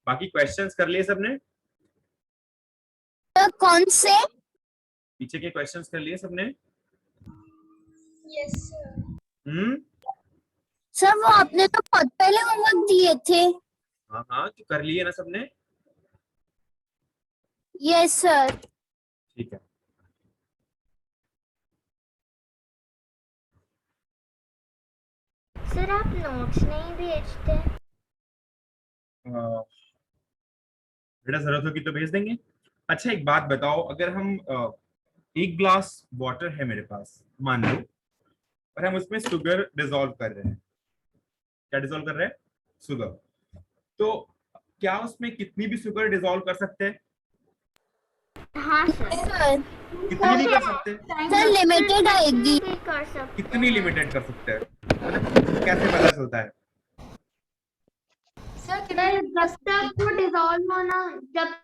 बाकी क्वेश्चंस कर लिए सबने? कौन से? पीछे के क्वेश्चंस कर लिए सबने? Yes sir. सर वो आपने तो बहुत पहले होमवर्क दिए थे। हाँ हाँ, तो कर लिए ना सबने? Yes sir. ठीक है। सर आप नोट्स नहीं भेजते? बेटा जरूरत होगी तो भेज देंगे। अच्छा एक बात बताओ, अगर हम एक ग्लास वाटर है मेरे पास मान लो, और हम उसमें शुगर डिसॉल्व कर रहे हैं। क्या डिसॉल्व कर रहे हैं? शुगर। तो क्या उसमें कितनी भी शुगर डिसॉल्व कर सकते हैं? हाँ सर। सर कितनी भी कर सकते हैं? सर लिमिटेड आएगी। कर सकते कितनी लिमिटेड कर सकते हैं? मतलब कैसे पता चलता है? सर जब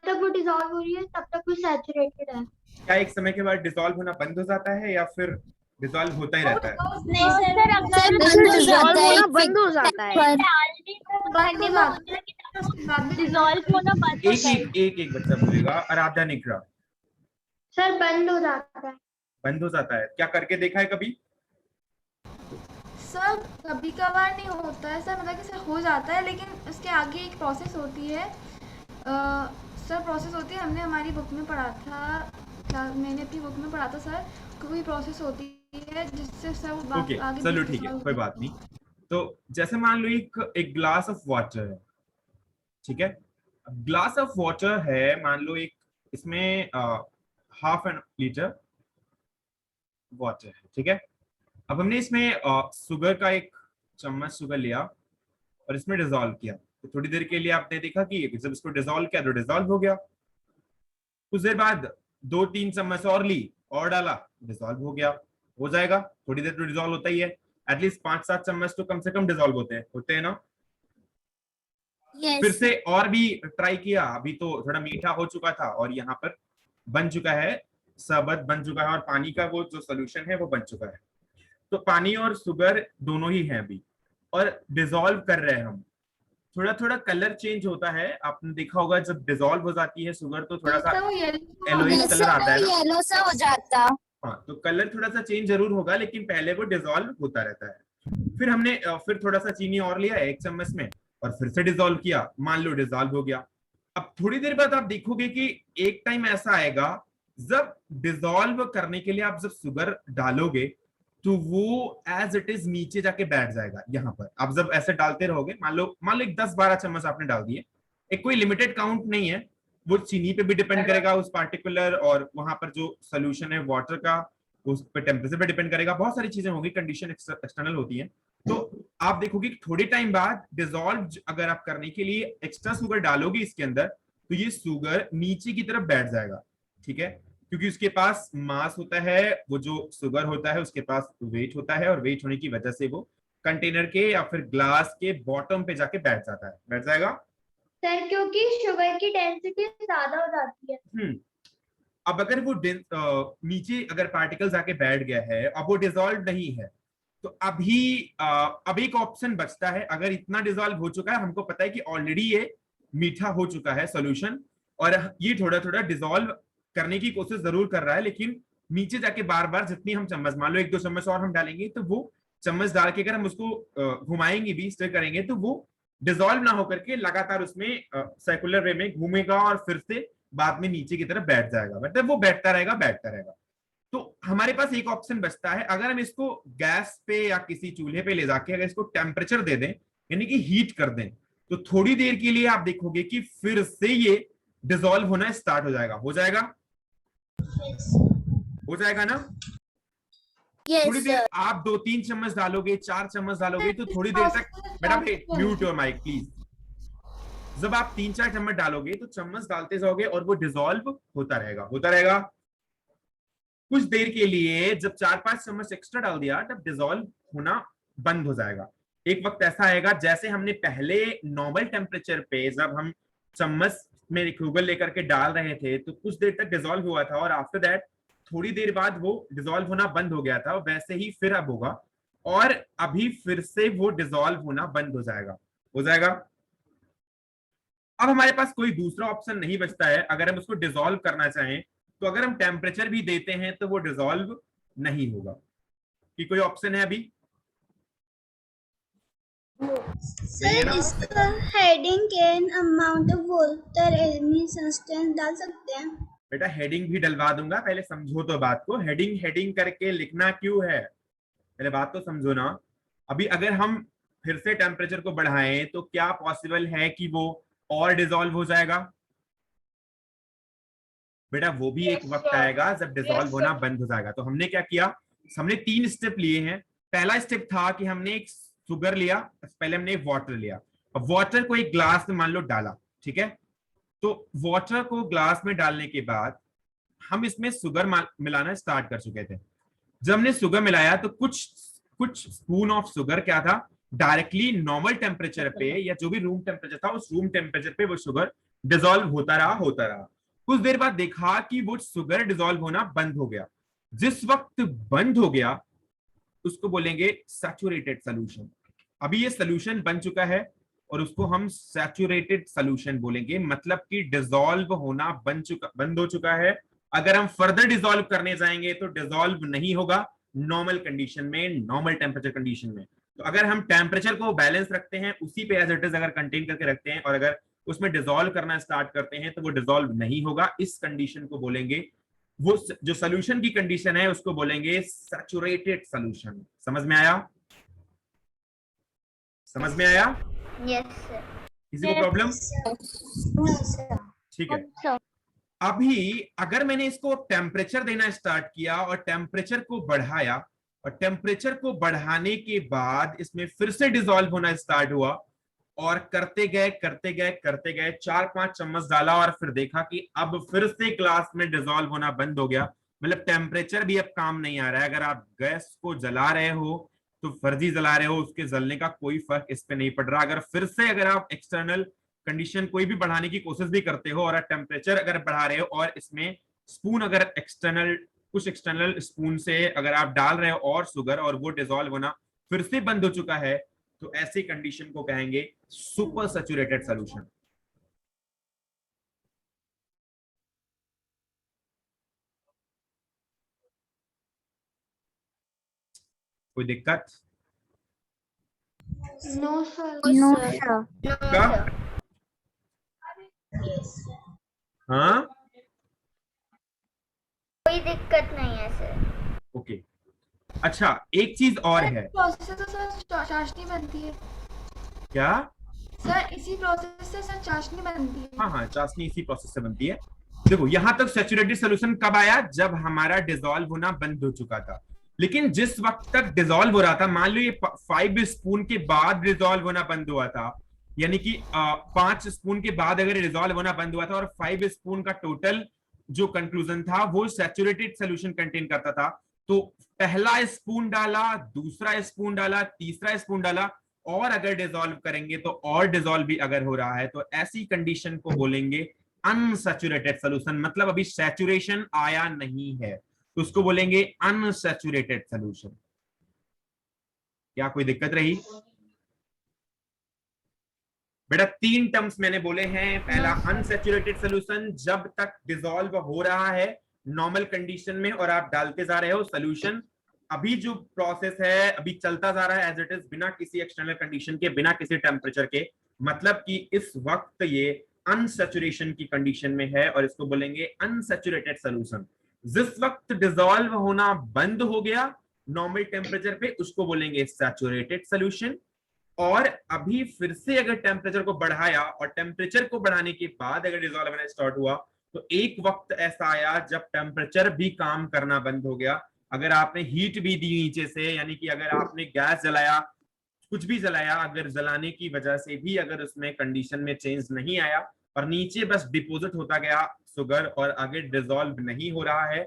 तक वो डिसॉल्व हो रही है तब तक वो सैचुरेटेड है। क्या एक समय के बाद डिसॉल्व होना बंद हो जाता है या फिर डिसॉल्व होता ही रहता है? नहीं सर, सर बंद हो जाता है। बंद हो जाता है। डिसॉल्व होना बंद एक एक एक एक बच्चा बोलेगा। आराध्या निकरा। सर बंद हो जाता है। बंद हो जाता है? क्या करके देखा है कभी? सर कभी कभार नहीं होता है सर, मतलब कि सर हो जाता है, लेकिन उसके आगे एक प्रोसेस होती है। सर प्रोसेस होती है, हमने हमारी बुक में पढ़ा था, मैंने अपनी बुक में पढ़ा था सर, कोई प्रोसेस होती है जिससे सर वो ओके आगे चलो ठीक है, कोई बात नहीं। तो जैसे मान लो एक ग्लास ऑफ वाटर है, ठीक है? ग्लास ऑफ वाटर है मान लो, एक इसमें हाफ एन लीटर वाटर है, ठीक है? अब हमने इसमें शुगर का एक चम्मच शुगर लिया और इसमें डिसॉल्व किया। तो थोड़ी देर के लिए आपने देखा कि जब इसको डिसॉल्व किया तो डिसॉल्व हो गया। कुछ देर बाद 2-3 चम्मच और ली और डाला, डिसॉल्व हो गया। हो जाएगा, थोड़ी देर तो डिसॉल्व होता ही है। एटलीस्ट 5-7 चम्मच तो कम से कम डिसॉल्व होते हैं ना? फिर यस से और भी ट्राई किया, अभी तो थोड़ा मीठा हो चुका था और यहाँ पर बन चुका है, शरबत बन चुका है और पानी का वो जो सोल्यूशन है वो बन चुका है। तो पानी और शुगर दोनों ही हैं अभी, और डिसॉल्व कर रहे हैं हम। थोड़ा थोड़ा कलर चेंज होता है, आपने देखा होगा जब डिसॉल्व हो जाती है शुगर तो थोड़ा सा येलोइश कलर आता है ना? येलो सा हो जाता। हाँ, तो कलर थोड़ा सा चेंज जरूर होगा, लेकिन पहले वो डिसॉल्व होता रहता है। फिर हमने फिर थोड़ा सा चीनी और लिया 1 चम्मच में और फिर से डिसॉल्व किया, मान लो डिसॉल्व हो गया। अब थोड़ी देर बाद आप देखोगे कि एक टाइम ऐसा आएगा जब डिसॉल्व करने के लिए आप जब शुगर डालोगे तो वो एज इट इज नीचे जाके बैठ जाएगा। यहाँ पर आप जब ऐसे डालते रहोगे, मान लो एक 10-12 चम्मच आपने डाल दिए, एक कोई लिमिटेड काउंट नहीं है, वो चीनी पे भी डिपेंड करेगा उस पार्टिकुलर, और वहां पर जो सोल्यूशन है वाटर का उस पर टेम्परेचर पे डिपेंड करेगा, बहुत सारी चीजें होंगी, कंडीशन एक्सटर्नल होती है। तो आप देखोगे कि थोड़े टाइम बाद डिसॉल्व अगर आप करने के लिए एक्स्ट्रा शुगर डालोगे इसके अंदर तो ये शुगर नीचे की तरफ बैठ जाएगा, ठीक है? क्योंकि उसके पास मास होता है, वो जो शुगर होता है उसके पास वेट होता है, और वेट होने की वजह से वो कंटेनर के या फिर ग्लास के बॉटम पे जाके बैठ जाता है, बैठ जाएगा। सर क्योंकि शुगर की डेंसिटी ज्यादा हो जाती है। अब अगर वो नीचे अगर पार्टिकल जाके बैठ गया है, अब वो डिसॉल्व नहीं है, तो अब एक ऑप्शन बचता है। अगर इतना डिसॉल्व हो चुका है, हमको पता है कि ऑलरेडी ये मीठा हो चुका है सॉल्यूशन, और ये थोड़ा थोड़ा डिसॉल्व करने की कोशिश जरूर कर रहा है, लेकिन नीचे जाके बार बार जितनी हम चम्मच, मान लो 1-2 चम्मच और हम डालेंगे, तो वो चम्मच डाल के अगर हम उसको घुमाएंगे भी, स्टिर करेंगे, तो वो डिसॉल्व ना होकर के लगातार उसमें सर्कुलर वे में घूमेगा और फिर से बाद में नीचे की तरफ बैठ जाएगा। मतलब वो बैठता रहेगा बैठता रहेगा। तो हमारे पास एक ऑप्शन बचता है, अगर हम इसको गैस पे या किसी चूल्हे पे ले जाके अगर इसको टेम्परेचर दे दें, यानी कि हीट कर दें, तो थोड़ी देर के लिए आप देखोगे कि फिर से ये डिसॉल्व होना स्टार्ट हो जाएगा। हो जाएगा? हो जाएगा ना? थोड़ी देर आप 2-3 चम्मच डालोगे, 4 चम्मच डालोगे, तो थोड़ी देर तक, बेटा म्यूट योर माइक प्लीज। जब आप 3-4 चम्मच डालोगे तो चम्मच डालते जाओगे और वो डिसॉल्व होता रहेगा, होता रहेगा। कुछ देर के लिए जब 4-5 चम्मच एक्स्ट्रा डाल दिया तब डिसॉल्व होना बंद हो जाएगा। एक वक्त ऐसा आएगा, जैसे हमने पहले नॉर्मल टेम्परेचर पे जब हम चम्मच में शुगर लेकर के डाल रहे थे तो कुछ देर तक डिसॉल्व हुआ था, और आफ्टर दैट थोड़ी देर बाद वो डिसॉल्व होना बंद हो गया था, वैसे ही फिर अब होगा, और अभी फिर से वो डिसॉल्व होना बंद हो जाएगा। हो जाएगा? अब हमारे पास कोई दूसरा ऑप्शन नहीं बचता है अगर हम उसको डिसॉल्व करना चाहें, तो अगर हम टेम्परेचर भी देते हैं तो वो डिसॉल्व नहीं होगा। कि कोई ऑप्शन है अभी? सर इसका heading can amount of water any substance डाल सकते हैं? बेटा हेडिंग भी डलवा दूंगा, पहले समझो तो बात को। हेडिंग हेडिंग करके लिखना क्यों है, पहले बात तो समझो ना। अभी अगर हम फिर से टेम्परेचर को बढ़ाएं तो क्या पॉसिबल है कि वो और डिसॉल्व हो जाएगा? बेटा वो भी एक वक्त आएगा जब डिसॉल्व होना बंद हो जाएगा। तो हमने क्या किया, हमने 3 स्टेप लिए हैं। पहला स्टेप था कि हमने एक शुगर लिया, पहले हमने वाटर लिया। अब वाटर को एक ग्लास में मान लो डाला, ठीक है। तो वाटर को ग्लास में डालने के बाद हम इसमें शुगर मिलाना स्टार्ट कर चुके थे। जब हमने शुगर मिलाया तो कुछ स्पून ऑफ शुगर क्या था, डायरेक्टली नॉर्मल टेम्परेचर पे या जो भी रूम टेम्परेचर था उस रूम टेम्परेचर पे वो शुगर डिसॉल्व होता रहा। कुछ देर बाद देखा कि वो शुगर डिसॉल्व होना बंद हो गया। जिस वक्त बंद हो गया उसको बोलेंगे सैचुरेटेड सोल्यूशन। अभी ये सोल्यूशन बन चुका है और उसको हम सैचुरेटेड सोल्यूशन बोलेंगे, मतलब कि डिसॉल्व होना बंद हो चुका है। अगर हम फर्दर डिसॉल्व करने जाएंगे तो डिसॉल्व नहीं होगा नॉर्मल कंडीशन में, नॉर्मल टेम्परेचर कंडीशन में। तो अगर हम टेम्परेचर को बैलेंस रखते हैं, उसी पे एज इट इज अगर कंटेन करके रखते हैं और अगर उसमें डिसॉल्व करना स्टार्ट करते हैं तो वो डिसॉल्व नहीं होगा। इस कंडीशन को बोलेंगे, वो जो सोल्यूशन की कंडीशन है उसको बोलेंगे सैचुरेटेड सोल्यूशन। समझ में आया? समझ में आया? Yes sir. किसी को प्रॉब्लम? ठीक है। अभी अगर मैंने इसको टेम्परेचर देना स्टार्ट किया और टेम्परेचर को बढ़ाया और टेम्परेचर को बढ़ाने के बाद इसमें फिर से डिसॉल्व होना स्टार्ट हुआ और करते गए 4-5 चम्मच डाला और फिर देखा कि अब फिर से ग्लास में डिसॉल्व होना बंद हो गया। मतलब टेम्परेचर भी अब काम नहीं आ रहा है। अगर आप गैस को जला रहे हो तो फर्जी जला रहे हो, उसके जलने का कोई फर्क इस पे नहीं पड़ रहा। अगर फिर से अगर आप एक्सटर्नल कंडीशन कोई भी बढ़ाने की कोशिश भी करते हो और टेम्परेचर अगर बढ़ा रहे हो और इसमें स्पून अगर कुछ एक्सटर्नल स्पून से अगर आप डाल रहे हो और शुगर और वो डिसॉल्व होना फिर से बंद हो चुका है, तो ऐसी कंडीशन को कहेंगे सुपर सैचुरेटेड सॉल्यूशन। कोई दिक्कत? No sir. No sir. क्या? हाँ कोई दिक्कत नहीं है सर। ओके। अच्छा एक चीज और है। प्रोसेस से तो सर चाशनी बनती है। क्या? सर इसी प्रोसेस से सर चाशनी बनती है। हाँ, चाशनी इसी प्रोसेस से बनती है। देखो यहां तक सैचुरेटेड सॉल्यूशन कब आया, जब हमारा डिसॉल्व होना बंद हो चुका था। लेकिन जिस वक्त तक डिसॉल्व हो रहा था, मान लो ये 5 स्पून के बाद डिसॉल्व होना बंद हुआ था, यानी कि 5 स्पून के बाद अगर डिसॉल्व होना बंद हुआ था और 5 स्पून का टोटल जो कंक्लूजन था वो सैचुरेटेड सॉल्यूशन कंटेन करता था, तो पहला स्पून डाला, दूसरा स्पून डाला, तीसरा स्पून डाला और अगर डिसॉल्व करेंगे तो और डिसॉल्व भी अगर हो रहा है तो ऐसी कंडीशन को बोलेंगे अनसैचुरेटेड सॉल्यूशन। मतलब अभी सैचुरेशन आया नहीं है तो उसको बोलेंगे अनसैचुरेटेड सॉल्यूशन। क्या कोई दिक्कत रही? बेटा 3 टर्म्स मैंने बोले हैं। पहला अनसैचुरेटेड सॉल्यूशन, जब तक डिसॉल्व हो रहा है नॉर्मल कंडीशन में और आप डालते जा रहे हो सॉल्यूशन। अभी जो प्रोसेस है अभी चलता जा रहा है एज इट इज, बिना किसी एक्सटर्नल कंडीशन के, बिना किसी टेम्परेचर के। मतलब कि इस वक्त ये अनसैचुरेशन की कंडीशन में है और इसको बोलेंगे अनसैचुरेटेड सॉल्यूशन। जिस वक्त डिसॉल्व होना बंद हो गया नॉर्मल टेम्परेचर पे उसको बोलेंगे सैचुरेटेड सॉल्यूशन। और अभी फिर से अगर टेम्परेचर को बढ़ाया और टेम्परेचर को बढ़ाने के बाद अगर डिसॉल्व होना स्टार्ट हुआ तो एक वक्त ऐसा आया जब टेम्परेचर भी काम करना बंद हो गया। अगर आपने हीट भी दी नीचे से, यानी कि अगर आपने गैस जलाया, कुछ भी जलाया, अगर जलाने की वजह से भी अगर उसमें कंडीशन में चेंज नहीं आया और नीचे बस डिपोजिट होता गया शुगर और आगे डिसॉल्व नहीं हो रहा है,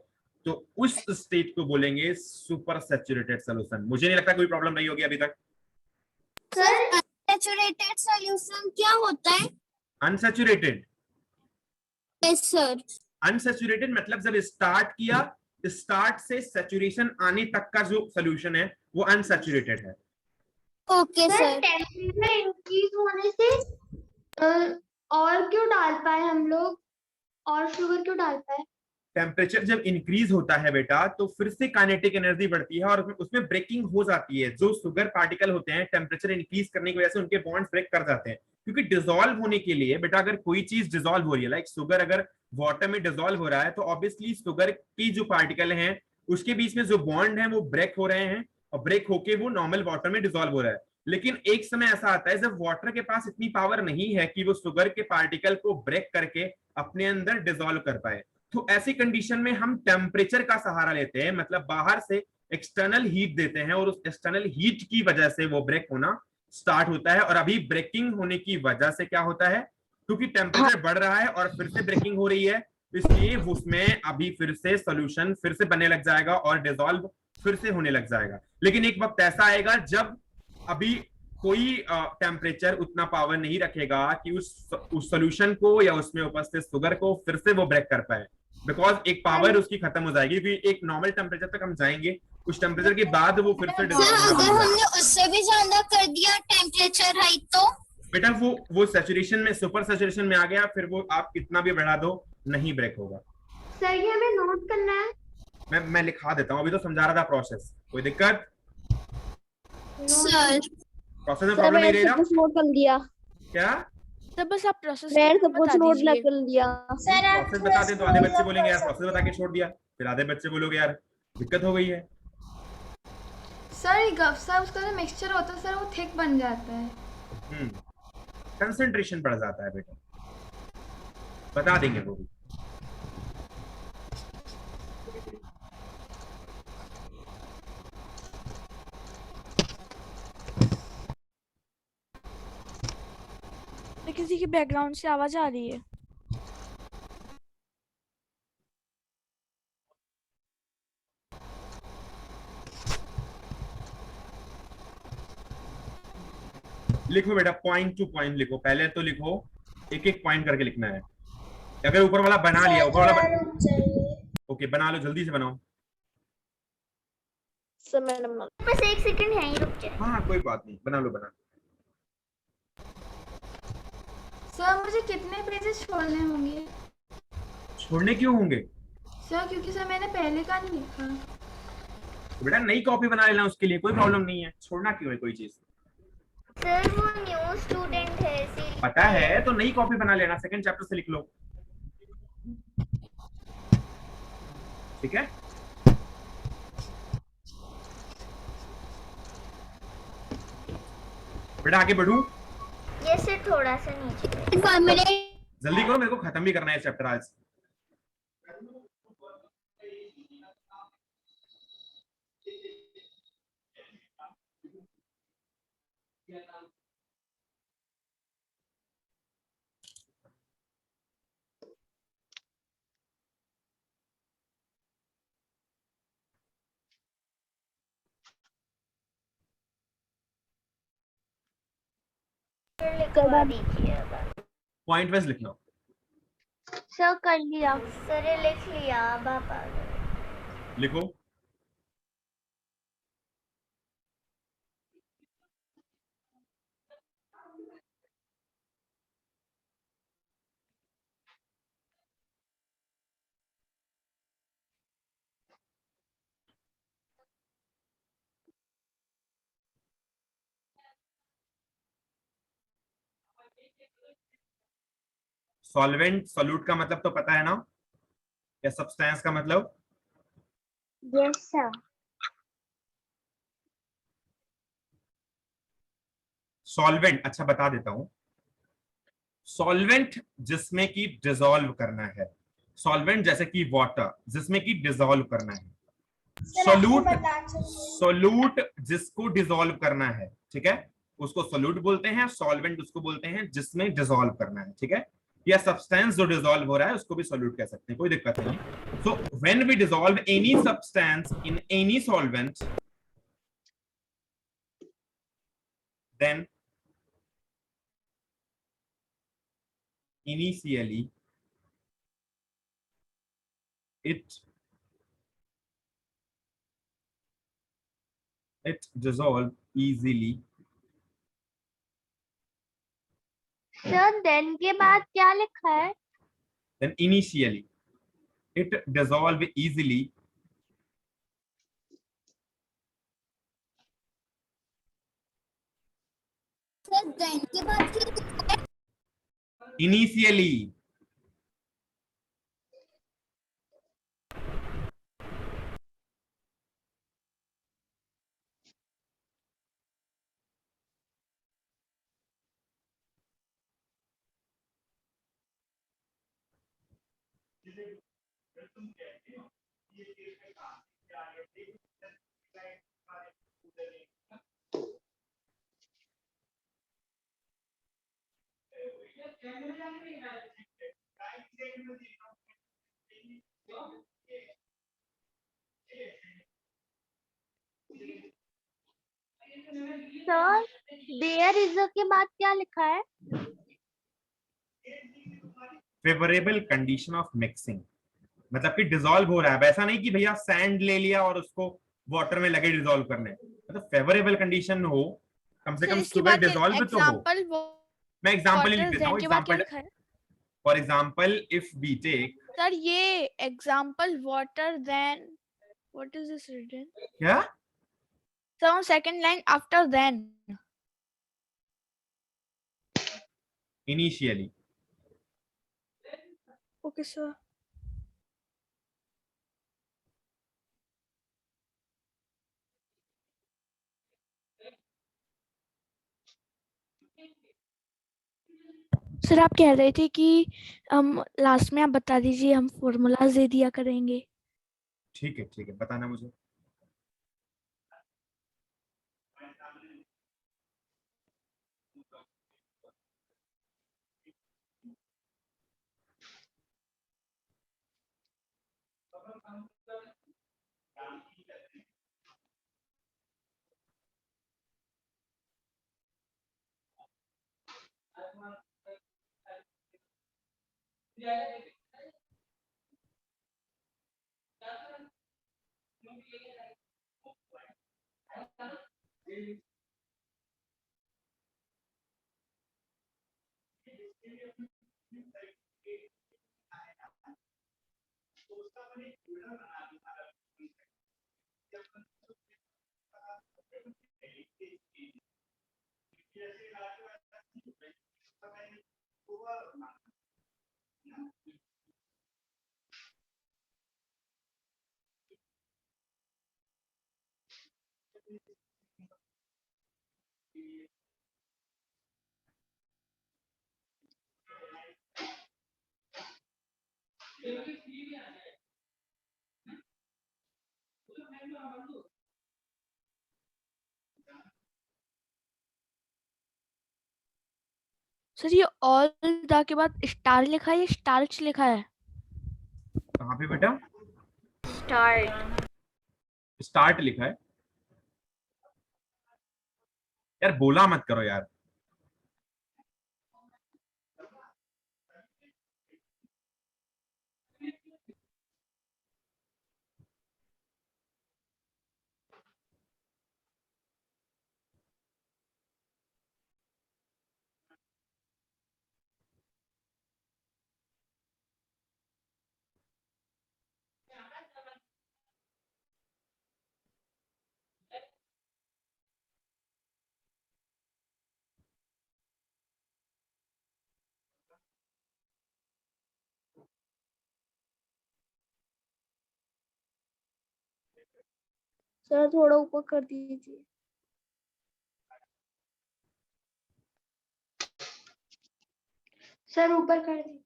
तो उस स्टेट को बोलेंगे सुपर सैचुरेटेड सॉल्यूशन। मुझे नहीं लगता कोई प्रॉब्लम नहीं होगी अभी तक। सर सैचुरेटेड सॉल्यूशन क्या होता है? अनसैचुरेटेड? Yes sir. अनसैचुरेटेड मतलब जब स्टार्ट किया, स्टार्ट से सैचुरेशन आने तक का जो सोल्यूशन है वो अनसैचुरेटेड है। Okay sir sir. Temperature increase होने से और क्यों डाल पाए हम लोग, और शुगर क्यों डाल पाए? टेम्परेचर जब इंक्रीज होता है बेटा तो फिर से काइनेटिक एनर्जी बढ़ती है और उसमें ब्रेकिंग हो जाती है। जो शुगर पार्टिकल होते हैं टेम्परेचर इंक्रीज करने की वजह से उनके बॉन्ड्स ब्रेक कर जाते हैं, क्योंकि डिसॉल्व होने के लिए बेटा अगर कोई चीज डिसॉल्व हो रही है, लाइक शुगर अगर वाटर में डिसॉल्व हो रहा है तो ऑब्वियसली शुगर की जो पार्टिकल हैं उसके बीच में जो बॉन्ड है वो ब्रेक हो रहे हैं और ब्रेक होके वो नॉर्मल वाटर में डिसॉल्व हो रहा है। लेकिन एक समय ऐसा आता है जब वाटर के पास इतनी पावर नहीं है कि वो शुगर के पार्टिकल को ब्रेक करके अपने अंदर डिसॉल्व कर पाए। तो ऐसी कंडीशन में हम टेम्परेचर का सहारा लेते हैं, मतलब बाहर से एक्सटर्नल हीट देते हैं और उस एक्सटर्नल हीट की वजह से वो ब्रेक होना स्टार्ट होता है। और अभी ब्रेकिंग होने की वजह से क्या होता है, क्योंकि टेम्परेचर बढ़ रहा है और फिर से ब्रेकिंग हो रही है, इसलिए उसमें अभी फिर से सोल्यूशन फिर से बनने लग जाएगा और डिसॉल्व फिर से होने लग जाएगा। लेकिन एक वक्त ऐसा आएगा जब अभी कोई टेम्परेचर उतना पावर नहीं रखेगा कि उस सोल्यूशन को या उसमें उपस्थित शुगर को फिर से वो ब्रेक कर पाए, बिकॉज एक पावर उसकी खत्म हो जाएगी। फिर एक नॉर्मल टेम्परेचर तक हम जाएंगे, उस टेम्परेचर के बाद वो फिर से सर डिसॉल्व अगर होगा। हमने उससे भी ज्यादा कर दिया टेम्परेचर हाइट तो? बेटा वो सैचुरेशन में, सुपर सैचुरेशन में आ गया, फिर वो आप कितना भी बढ़ा दो नहीं ब्रेक होगा। सर ये हमें नोट करना है? मैं लिखा देता हूँ, अभी तो समझा रहा था प्रोसेस। कोई दिक्कत? सर प्रोसेस में प्रॉब्लम नहीं रहेगा नोट कर लिया क्या? सर, बस आप प्रोसेस सर प्रोसेस आप बता दें तो आधे बच्चे बोलेंगे यार प्रोसेस बता के छोड़ दिया, फिर आधे बच्चे बोलोगे यार दिक्कत हो गई है। सर उसका जो मिक्सचर होता है सर वो थिक बन जाता है। कंसंट्रेशन बढ़ जाता है बेटा, बता देंगे वो भी। किसी के बैकग्राउंड से आवाज आ रही है। लिखो बेटा, पॉइंट टू पॉइंट लिखो, पहले तो लिखो, एक एक पॉइंट करके लिखना है। अगर ऊपर वाला बना लिया, ऊपर वाला ओके बना लो, जल्दी से बनाओ। सर मैडम बस 1 सेकंड है, ही रुक जाए। हाँ कोई बात नहीं, बना लो बना। सर मुझे कितने पेजेस छोड़ने होंगे? छोड़ने क्यों होंगे सर क्योंकि सर मैंने पहले का नहीं लिखा। तो बेटा नई कॉपी बना लेना, उसके लिए कोई प्रॉब्लम नहीं है। छोड़ना क्यों है कोई चीज? सर वो न्यू स्टूडेंट है इसीलिए। पता है तो नई कॉपी बना लेना, सेकंड चैप्टर से लिख लो, ठीक है? बेटा आगे बढ़ू? ये से थोड़ा सा नीचे। जल्दी करो, मेरे को खत्म भी करना है चैप्टर आज। लिखवा दीजिए। पॉइंट वाइज लिखना। सर कर लिया। सर ये लिख लिया, अब आप आ गए। लिखो। सॉल्वेंट सोल्यूट का मतलब तो पता है ना, या सब्सटेंस का मतलब? Yes sir. सॉल्वेंट, अच्छा बता देता हूं। सॉल्वेंट जिसमें कि डिसॉल्व करना है, सॉल्वेंट जैसे कि वाटर जिसमें कि डिसॉल्व करना है, सोल्यूट सोल्यूट जिसको डिसॉल्व करना है, ठीक है, उसको सोल्यूट बोलते हैं। सॉल्वेंट उसको बोलते हैं जिसमें डिसॉल्व करना है, ठीक है? या सब्सटेंस जो डिसॉल्व हो रहा है उसको भी सोल्यूट कह सकते हैं, कोई दिक्कत नहीं। So when we dissolve any substance in any solvent, then initially it dissolve easily sir then के बाद क्या लिखा है? Then initially it dissolve easily sir then के बाद क्या लिखा है? initially. सर देयर इज के बाद क्या लिखा है? फेवरेबल कंडीशन ऑफ मिक्सिंग, मतलब कि डिसॉल्व हो रहा है, वैसा नहीं कि भैया सैंड ले लिया और उसको वाटर में लगे डिसॉल्व करने, मतलब फेवरेबल कंडीशन हो, कम से सर कम इसके सुगर बाद डिसॉल्व तो हो। एग्जाम्पल मैं एग्जांपल ही लिख वाटर देता हूँ। देन के बाद क्या एग्जांपल, लिखा है? For example if we take, sir ये example water then, what is this written? क्या sir on second line after then. Initially, okay sir. Sir आप कह रहे थे कि हम लास्ट में आप बता दीजिए, हम फॉर्मूलाज दे दिया करेंगे। ठीक है बताना मुझे। सर ये ऑल द के बाद स्टार लिखा है या स्टार्च लिखा है? कहाँ पे बेटा? स्टार्ट। स्टार्ट लिखा है। यार बोला मत करो यार। सर थोड़ा ऊपर कर दीजिए। सर ऊपर कर दी।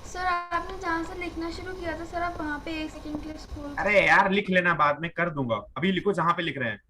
सर आपने जहाँ से लिखना शुरू किया था सर, आप वहाँ पे 1 सेकंड के लिए स्क्रॉल। अरे यार लिख लेना, बाद में कर दूंगा, अभी लिखो जहां पे लिख रहे हैं।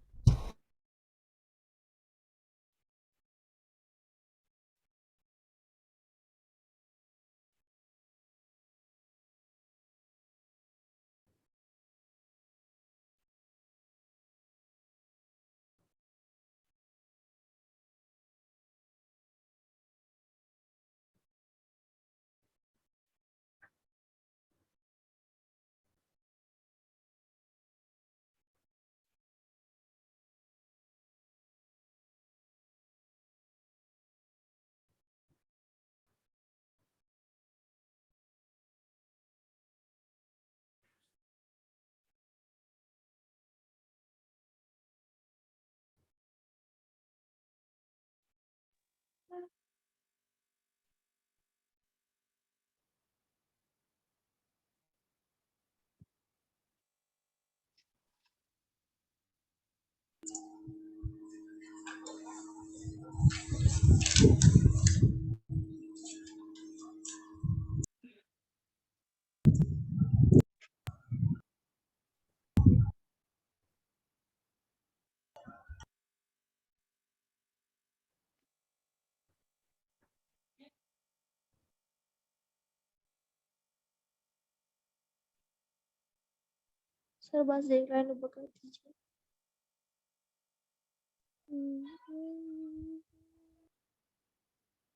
सर बस एक लाइन ऊपर कर दीजिए।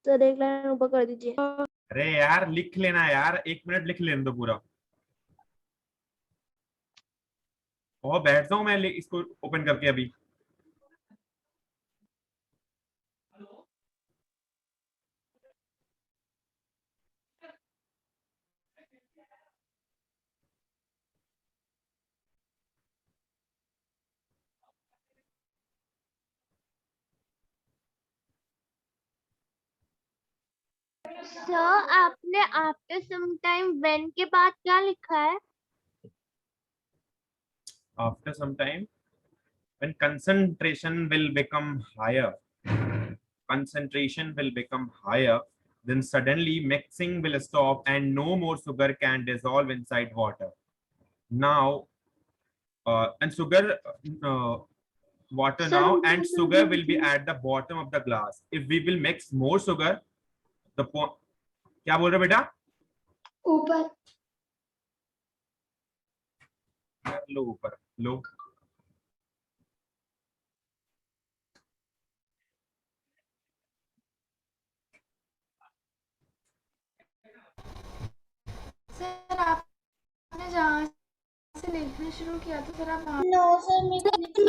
सर एक लाइन ऊपर कर दीजिए। अरे यार लिख लेना यार, 1 मिनट लिख लेने दो पूरा। और बैठता हूँ मैं इसको ओपन करके अभी। सर आपने आफ्टर सम टाइम व्हेन के बाद क्या लिखा है? After some time, when concentration will become higher, then suddenly mixing will stop and no more sugar can dissolve inside water. Now, and sugar, water now, and sugar will be at the bottom of the glass. If we will mix more sugar, the क्या बोल रहे हो बेटा? ऊपर लो ऊपर लो। Sir आपने जहाँ से लिखना शुरू किया था सर आप वहाँ नो सर मेरे नीचे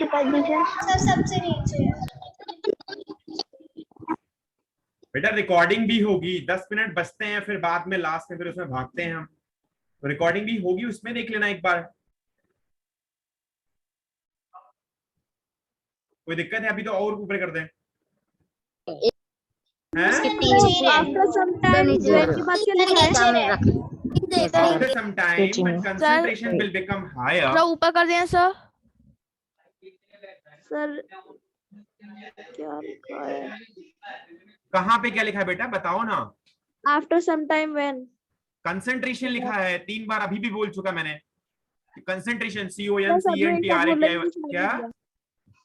कर दीजिए। सर सबसे नीचे। बेटा रिकॉर्डिंग भी होगी, 10 मिनट बचते हैं, फिर बाद में लास्ट में फिर उसमें भागते हैं हम, तो रिकॉर्डिंग भी होगी, उसमें देख लेना एक बार। कोई दिक्कत है? अभी तो और ऊपर कर दें। आफ्टर सम टाइम व्हेन के बाद क्या लिखा है? After some time, when concentration will become higher. थोड़ा ऊपर कर दें सर। सर क्या लिखा है? कहाँ पे क्या लिखा है बेटा, बताओ ना। After some time when concentration लिखा है, 3 बार अभी भी बोल चुका मैंने। कंसंट्रेशन CONCENTRATION क्या?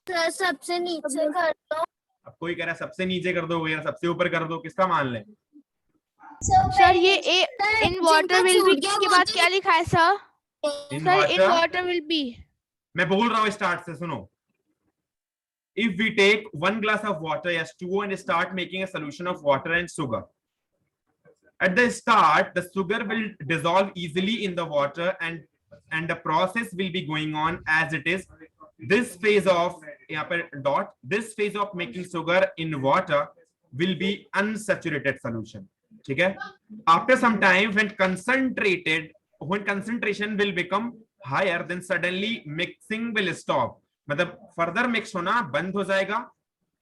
सर सबसे नीचे कर दो। अब कोई कह रहा है सबसे नीचे कर दो या सबसे ऊपर कर दो, किसका मान लें? सर ये इन वाटर विल बी के बाद क्या लिखा है sir? Sir in water will be. मैं बोल रहा हूँ स्टार्ट से, सुनो। If we take 1 glass of water H2O and start making a solution of water and sugar, at the start the sugar will dissolve easily in the water and the process will be going on as it is. This phase of यहाँ पर dot, this phase of making sugar in water will be unsaturated solution. ठीक है? After some time, when concentration will become higher, then suddenly mixing will stop. मतलब further mix होना बंद हो जाएगा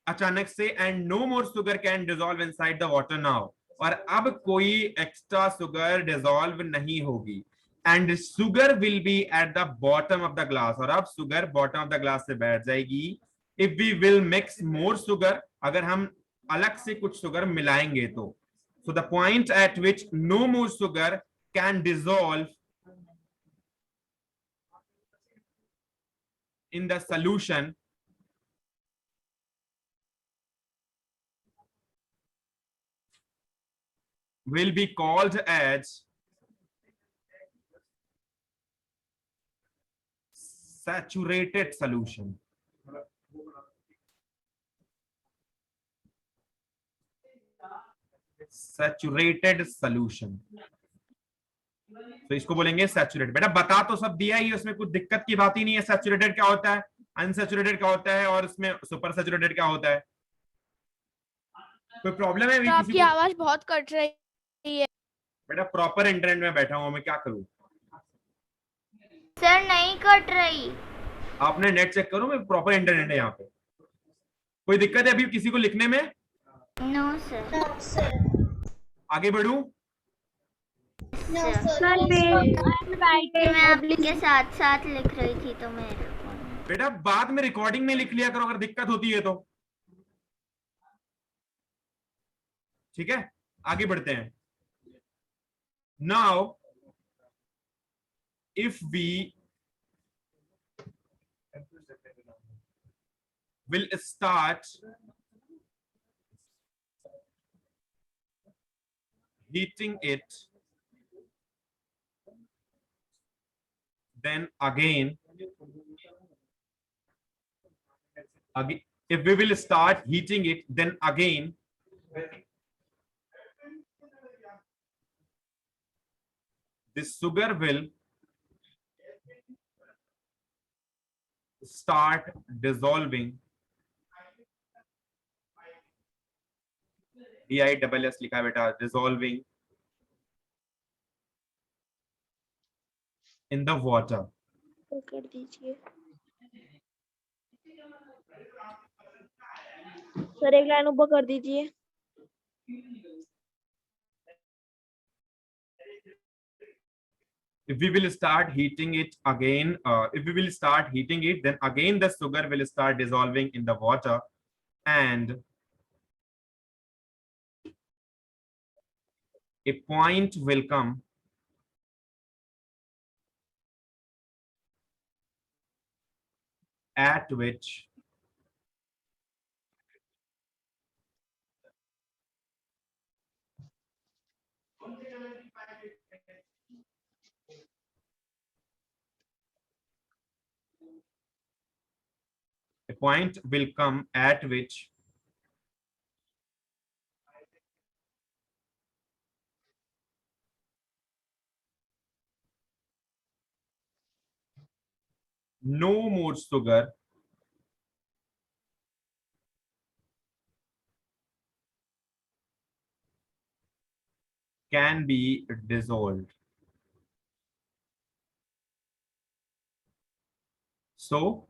अचानक से, and no more sugar can dissolve inside the water now, और अब कोई एक्स्ट्रा शुगर डिसॉल्व नहीं होगी, and sugar will be at the bottom of the glass, और अब sugar bottom of the glass से बैठ जाएगी। If we will mix more sugar, अगर हम अलग से कुछ शुगर मिलाएंगे तो, so the point at which no more sugar can dissolve in the solution will be called as saturated solution. Saturated solution. तो इसको बोलेंगे सैचुरेटेड। बेटा बता तो सब दिया ही, उसमें कुछ दिक्कत की बात ही नहीं है। सैचुरेटेड क्या होता है, अनसैचुरेटेड क्या होता है, और इसमें सुपर सैचुरेटेड क्या होता है? कोई प्रॉब्लम है? तो आपकी आवाज बहुत कट रही है। बेटा प्रॉपर इंटरनेट में बैठा हूँ मैं, क्या करूँ? सर नहीं कट रही। आपने नेट चेक करो, मैं प्रॉपर इंटरनेट है यहाँ पे। कोई दिक्कत है अभी किसी को लिखने में? No sir. आगे बढ़ू? मैं आपके साथ साथ लिख रही थी तो मेरे को बेटा बाद में रिकॉर्डिंग में लिख लिया करो अगर दिक्कत होती है तो। ठीक है, आगे बढ़ते हैं। Now if we will start heating it, then again if we will start heating it, then again this sugar will start dissolving, DISS लिखा है बेटा, dissolving in the water. कर दीजिए सर, एक लाइन ऊपर कर दीजिए। If we will start heating it again, then again the sugar will start dissolving in the water, and a point will come at which no more sugar can be dissolved. So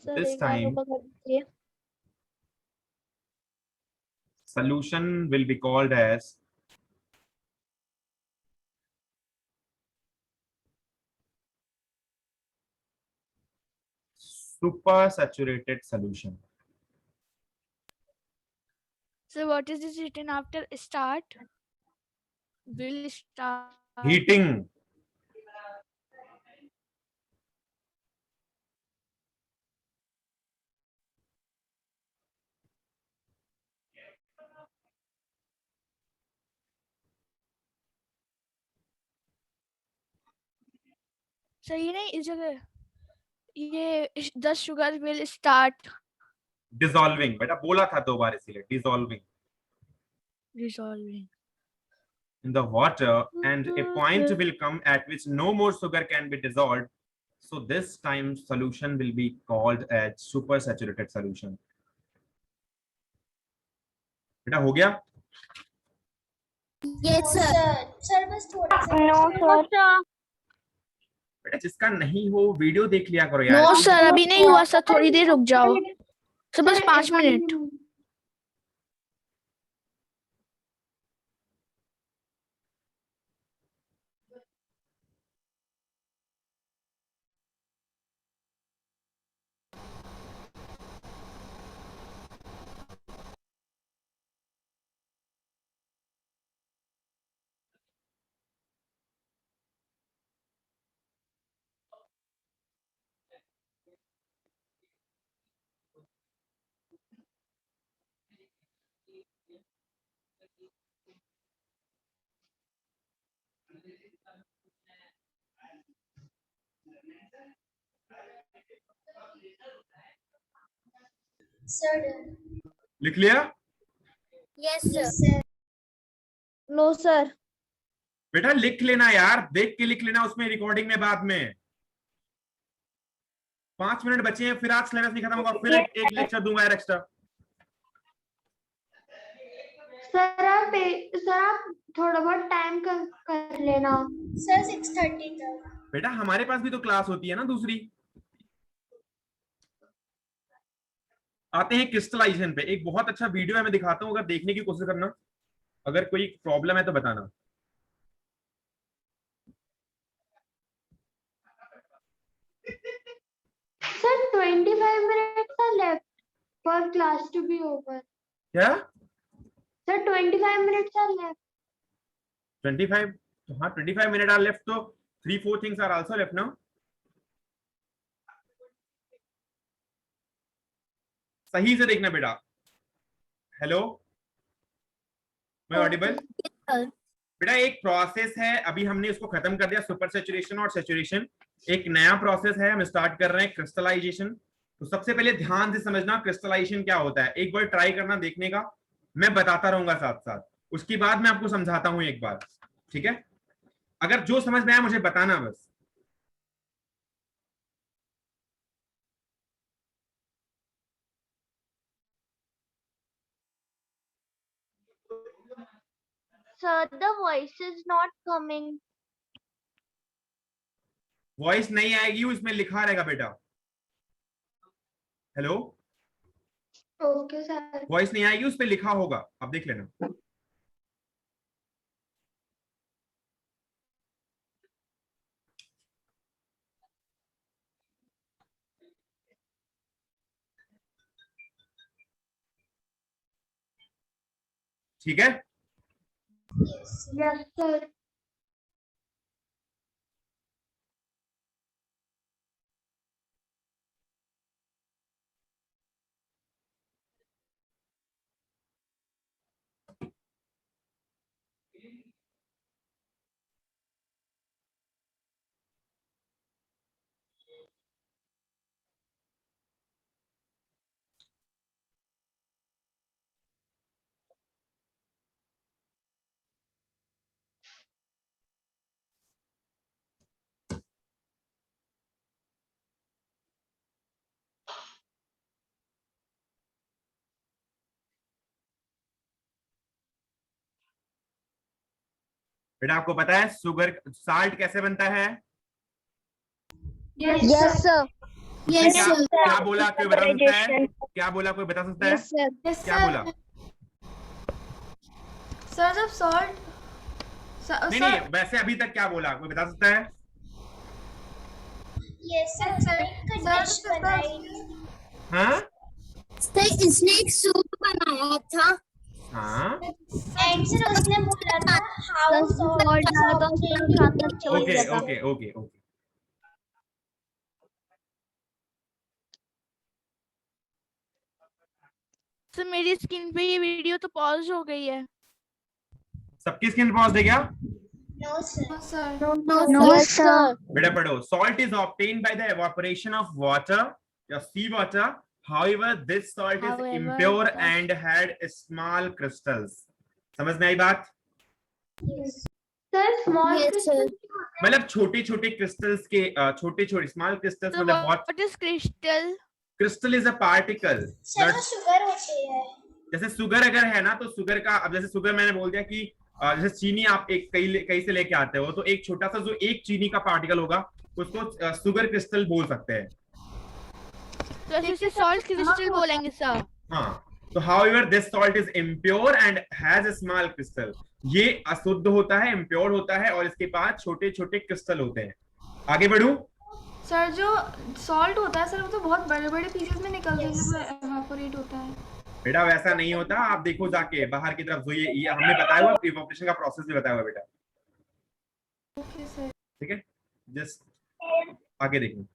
sir This एक line time- ऊपर कर दीजिए। solution will be called as supersaturated solution. So what is this written after start? Will start Heating. सही नहीं इस जगह, ये the sugar will start Dissolving. बेटा बोला था 2 बार इसीलिए dissolving dissolving. in the water, and a point will come at which no more sugar can be dissolved. So this time solution will be called as supersaturated solution. बेटा हो गया? Yes, sir. Sir बस थोड़ा सा no sir. बेटा जिसका नहीं हो वीडियो देख लिया करो यार। नो सर अभी नहीं हुआ सर, थोड़ी देर रुक जाओ सर, बस 5 मिनट। सर लिख लिया? Yes sir. नो सर बेटा लिख लेना यार, देख के लिख लेना उसमें रिकॉर्डिंग में बाद में। 5 मिनट बचे हैं, फिर आज सिलेबस नहीं खत्म होगा, फिर एक लेक्चर दूंगा यार एक्स्ट्रा। सर आप थोड़ा बहुत टाइम कर लेना। सर 6:30 तक। बेटा हमारे पास भी तो क्लास होती है ना दूसरी। आते हैं क्रिस्टलाइजेशन पे। एक बहुत अच्छा वीडियो है, मैं दिखाता हूँ, अगर देखने की कोशिश करना, अगर कोई प्रॉब्लम है तो बताना। Sir, 25 minutes are left for class to be over. क्या Sir, 25 minutes are left. 25? तो हाँ, 25 मिनट आर लेफ्ट, तो 3-4 things are also left now. सही से देखना बेटा। हेलो, मैं ऑडिबल? बेटा एक प्रोसेस है, अभी हमने उसको खत्म कर दिया, सुपर सैचुरेशन और सैचुरेशन। एक नया प्रोसेस है, हम स्टार्ट कर रहे हैं क्रिस्टलाइजेशन। तो सबसे पहले ध्यान से समझना क्रिस्टलाइजेशन क्या होता है, एक बार ट्राई करना देखने का, मैं बताता रहूंगा साथ साथ, उसके बाद मैं आपको समझाता हूं एक बार, ठीक है? अगर जो समझ में आया मुझे बताना बस। Sir, the voice is not coming. Voice नहीं आएगी, उसमें लिखा रहेगा बेटा। Hello, Okay, sir. वॉइस नहीं आएगी, उस पर लिखा होगा, आप देख लेना। ठीक है? Yes, sir. बेटा आपको पता है शुगर साल्ट कैसे बनता है? Yes, Yes, sir. sir. उसने Yes, क्या sir. क्या बोला, कोई बता सकता है? क्या बोला, कोई बता सकता है? Yes, sir. Yes, क्या sir. बोला? सर जब सॉल्ट नहीं नहीं, वैसे अभी तक क्या बोला, कोई बता सकता है? Yes, sir. सर एक डिश बनाई। हाँ सर इसने एक सूप बनाया था। हाँ, एंड सर उसने बोला था हाउ Salt डाला तो स्वाद अच्छा बन ओके जाता। Okay okay okay. सर मेरी स्क्रीन पे ये वीडियो तो पॉज हो गई है। सबकी स्किन पॉज है क्या? No sir. Sir Yes, sir. बेटा पढ़ो, salt is obtained by the evaporation of water या sea water. However, this salt is However, impure the- and had small crystals. समझ में आई बात? Sir, small Yes, sir. crystals. मतलब छोटे छोटे crystals के छोटे छोटे स्मॉल क्रिस्टल्स, So मतलब बहुत। what is crystal? Crystal is a particle. Sir वो शुगर होती है। जैसे शुगर अगर है ना, तो शुगर का, अब जैसे शुगर मैंने बोल दिया कि जैसे चीनी आप एक कहीं से लेके आते हो, तो एक छोटा सा जो एक चीनी का पार्टिकल होगा उसको शुगर क्रिस्टल बोल सकते हैं। तो ऐसे salt crystal बोलेंगे सर। हाँ, तो however this salt is impure and has a small crystal. ये अशुद्ध होता है, impure होता है, और इसके पास छोटे छोटे क्रिस्टल होते हैं। आगे बढ़ूं? सर जो सॉल्ट होता है सर वो तो बहुत बड़े बड़े पीसेस में निकलते हैं जब एवापोरेट होता है। बेटा वैसा नहीं होता, आप देखो जाके बाहर की तरफ, जो ये हमने बताया हुआ इवोपोरेशन का प्रोसेस भी बताया हुआ बेटा, ओके सर। ठीक है? जस्ट आगे देखो।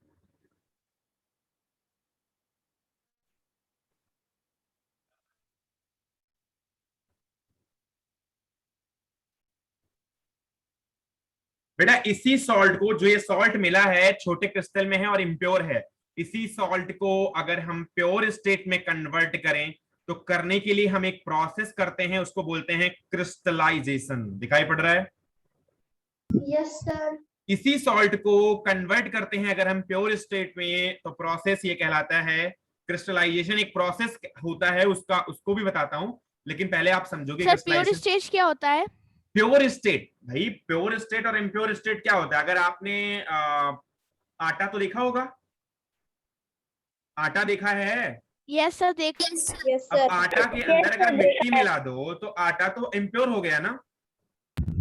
बेटा इसी सॉल्ट को, जो ये सॉल्ट मिला है छोटे क्रिस्टल में है और इम्प्योर है, इसी सॉल्ट को अगर हम प्योर स्टेट में कन्वर्ट करें, तो करने के लिए हम एक प्रोसेस करते हैं, उसको बोलते हैं क्रिस्टलाइजेशन। दिखाई पड़ रहा है? Yes, sir. इसी सॉल्ट को कन्वर्ट करते हैं अगर हम प्योर स्टेट में, तो प्रोसेस ये कहलाता है क्रिस्टलाइजेशन। एक प्रोसेस होता है उसका, उसको भी बताता हूं, लेकिन पहले आप समझोगे सर प्योर स्टेज क्या होता है? Pure state. भाई प्योर स्टेट और इम्प्योर स्टेट क्या होता है? अगर आपने आटा तो देखा होगा, आटा देखा है? यस सर देख Yes, अब sir. आटा के अंदर अगर मिट्टी मिला दो तो आटा तो इम्प्योर हो गया ना,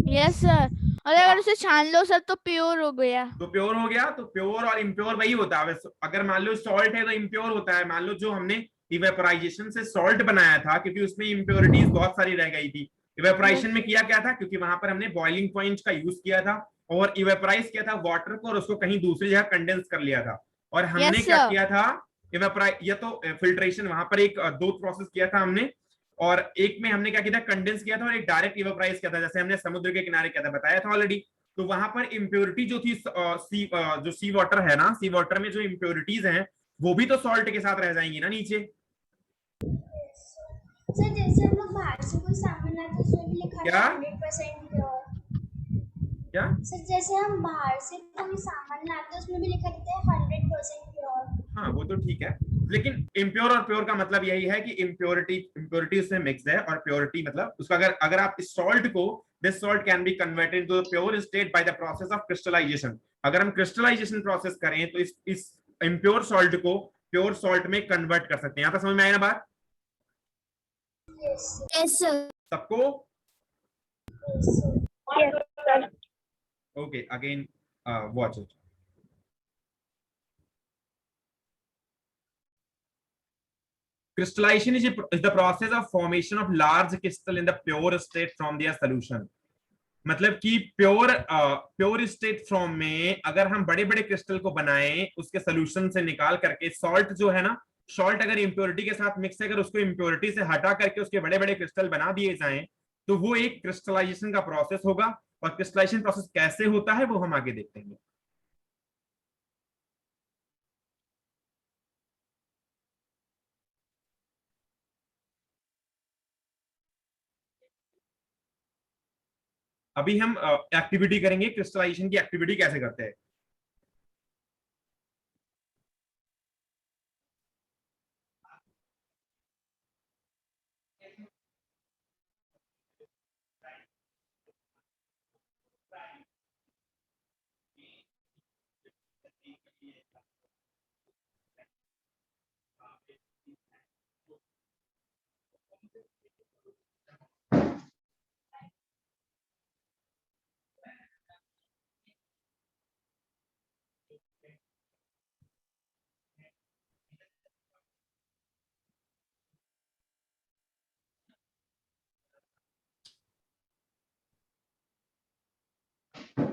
यस सर, और अगर उसे छान लो सर तो प्योर हो गया। तो प्योर हो गया। तो प्योर और इम्प्योर वही होता है। अगर मान लो सॉल्ट है तो इम्प्योर होता है। मान लो जो हमने इवेपोराइजेशन से सॉल्ट बनाया था, क्योंकि उसमें इम्प्योरिटीज बहुत सारी रह गई थी। इवेपोराइजेशन में किया क्या था, क्योंकि वहां पर हमने बॉइलिंग पॉइंट का यूज किया था और इवेपोराइज किया था वाटर को और उसको कहीं दूसरी जगह कंडेंस कर लिया था। और हमने Yes, क्या sir. किया था, इवेपोराइज या तो फिल्ट्रेशन, वहां पर एक दो प्रोसेस किया था हमने। और एक में हमने क्या किया था, कंडेंस किया था, और एक डायरेक्ट इवेपोराइज किया था, जैसे हमने समुद्र के किनारे किया था, बताया था ऑलरेडी। तो वहां पर इम्प्योरिटी जो थी, जो सी वाटर है ना, सी वाटर में जो इम्प्योरिटीज हैं वो भी तो सॉल्ट के साथ रह जाएंगी ना नीचे। सर जैसे हम लोग बाहर से कोई सामान लाते हैं उसमें भी लिखा क्या? है 100% प्योर। क्या? सर जैसे हम बाहर से कोई सामान लाते हैं उसमें भी लिखा रहता है 100% प्योर। हाँ वो तो ठीक है, लेकिन इम्प्योर और प्योर का मतलब यही है कि इम्प्योरिटी उसमें मिक्स है, और प्योरिटी मतलब उसका अगर आप सॉल्ट को, this salt can be converted to the pure state by the process of crystallization. अगर हम क्रिस्टलाइजेशन प्रोसेस करें तो इस इम्प्योर सॉल्ट को प्योर सॉल्ट में कन्वर्ट कर सकते हैं। यहाँ तक समझ में आया ना बात? Yes, sir. सबको? Yes, sir. Okay, again, watch it. Crystallization is the process of formation of large crystal in the pure state from their solution. मतलब कि प्योर स्टेट फॉर्म में अगर हम बड़े बड़े क्रिस्टल को बनाएं उसके सोल्यूशन से निकाल करके, सॉल्ट जो है ना, सॉल्ट अगर इम्प्योरिटी के साथ मिक्स है, अगर उसको इम्प्योरिटी से हटा करके उसके बड़े बड़े क्रिस्टल बना दिए जाएं तो वो एक क्रिस्टलाइजेशन का प्रोसेस होगा। और क्रिस्टलाइजेशन प्रोसेस कैसे होता है वो हम आगे देखते हैं। अभी हम एक्टिविटी करेंगे, क्रिस्टलाइजेशन की एक्टिविटी कैसे करते हैं।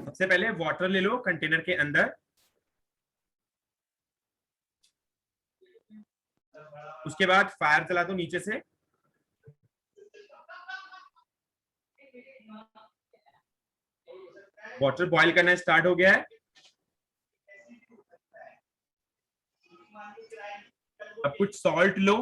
सबसे पहले वाटर ले लो कंटेनर के अंदर, उसके बाद फायर चला दो नीचे से। वाटर बॉईल करना स्टार्ट हो गया है। अब कुछ सॉल्ट लो,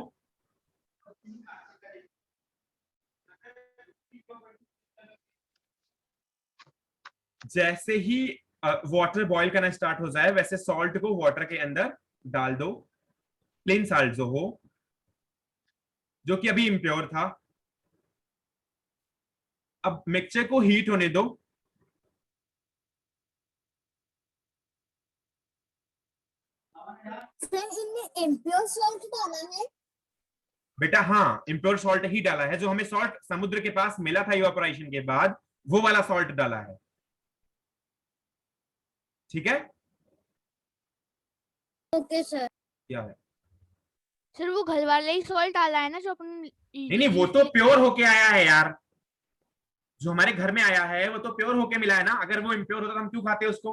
जैसे ही वाटर बॉईल करना स्टार्ट हो जाए वैसे सॉल्ट को वाटर के अंदर डाल दो, प्लेन सॉल्ट जो हो, जो कि अभी इम्प्योर था। अब मिक्सचर को हीट होने दो। सर इनमें इम्प्योर सॉल्ट डाला है? बेटा हाँ, इम्प्योर सॉल्ट ही डाला है। जो हमें सॉल्ट समुद्र के पास मिला था इवापोरेशन के बाद, वो वाला सॉल्ट डाला है। ठीक है? Okay sir. क्या है सर वो घर वाले ही सॉल्ट डाला है ना जो अपन नहीं, वो तो प्योर होके आया है यार। जो हमारे घर में आया है वो तो प्योर होके मिला है ना। अगर वो इम्प्योर होता तो हम क्यों खाते उसको?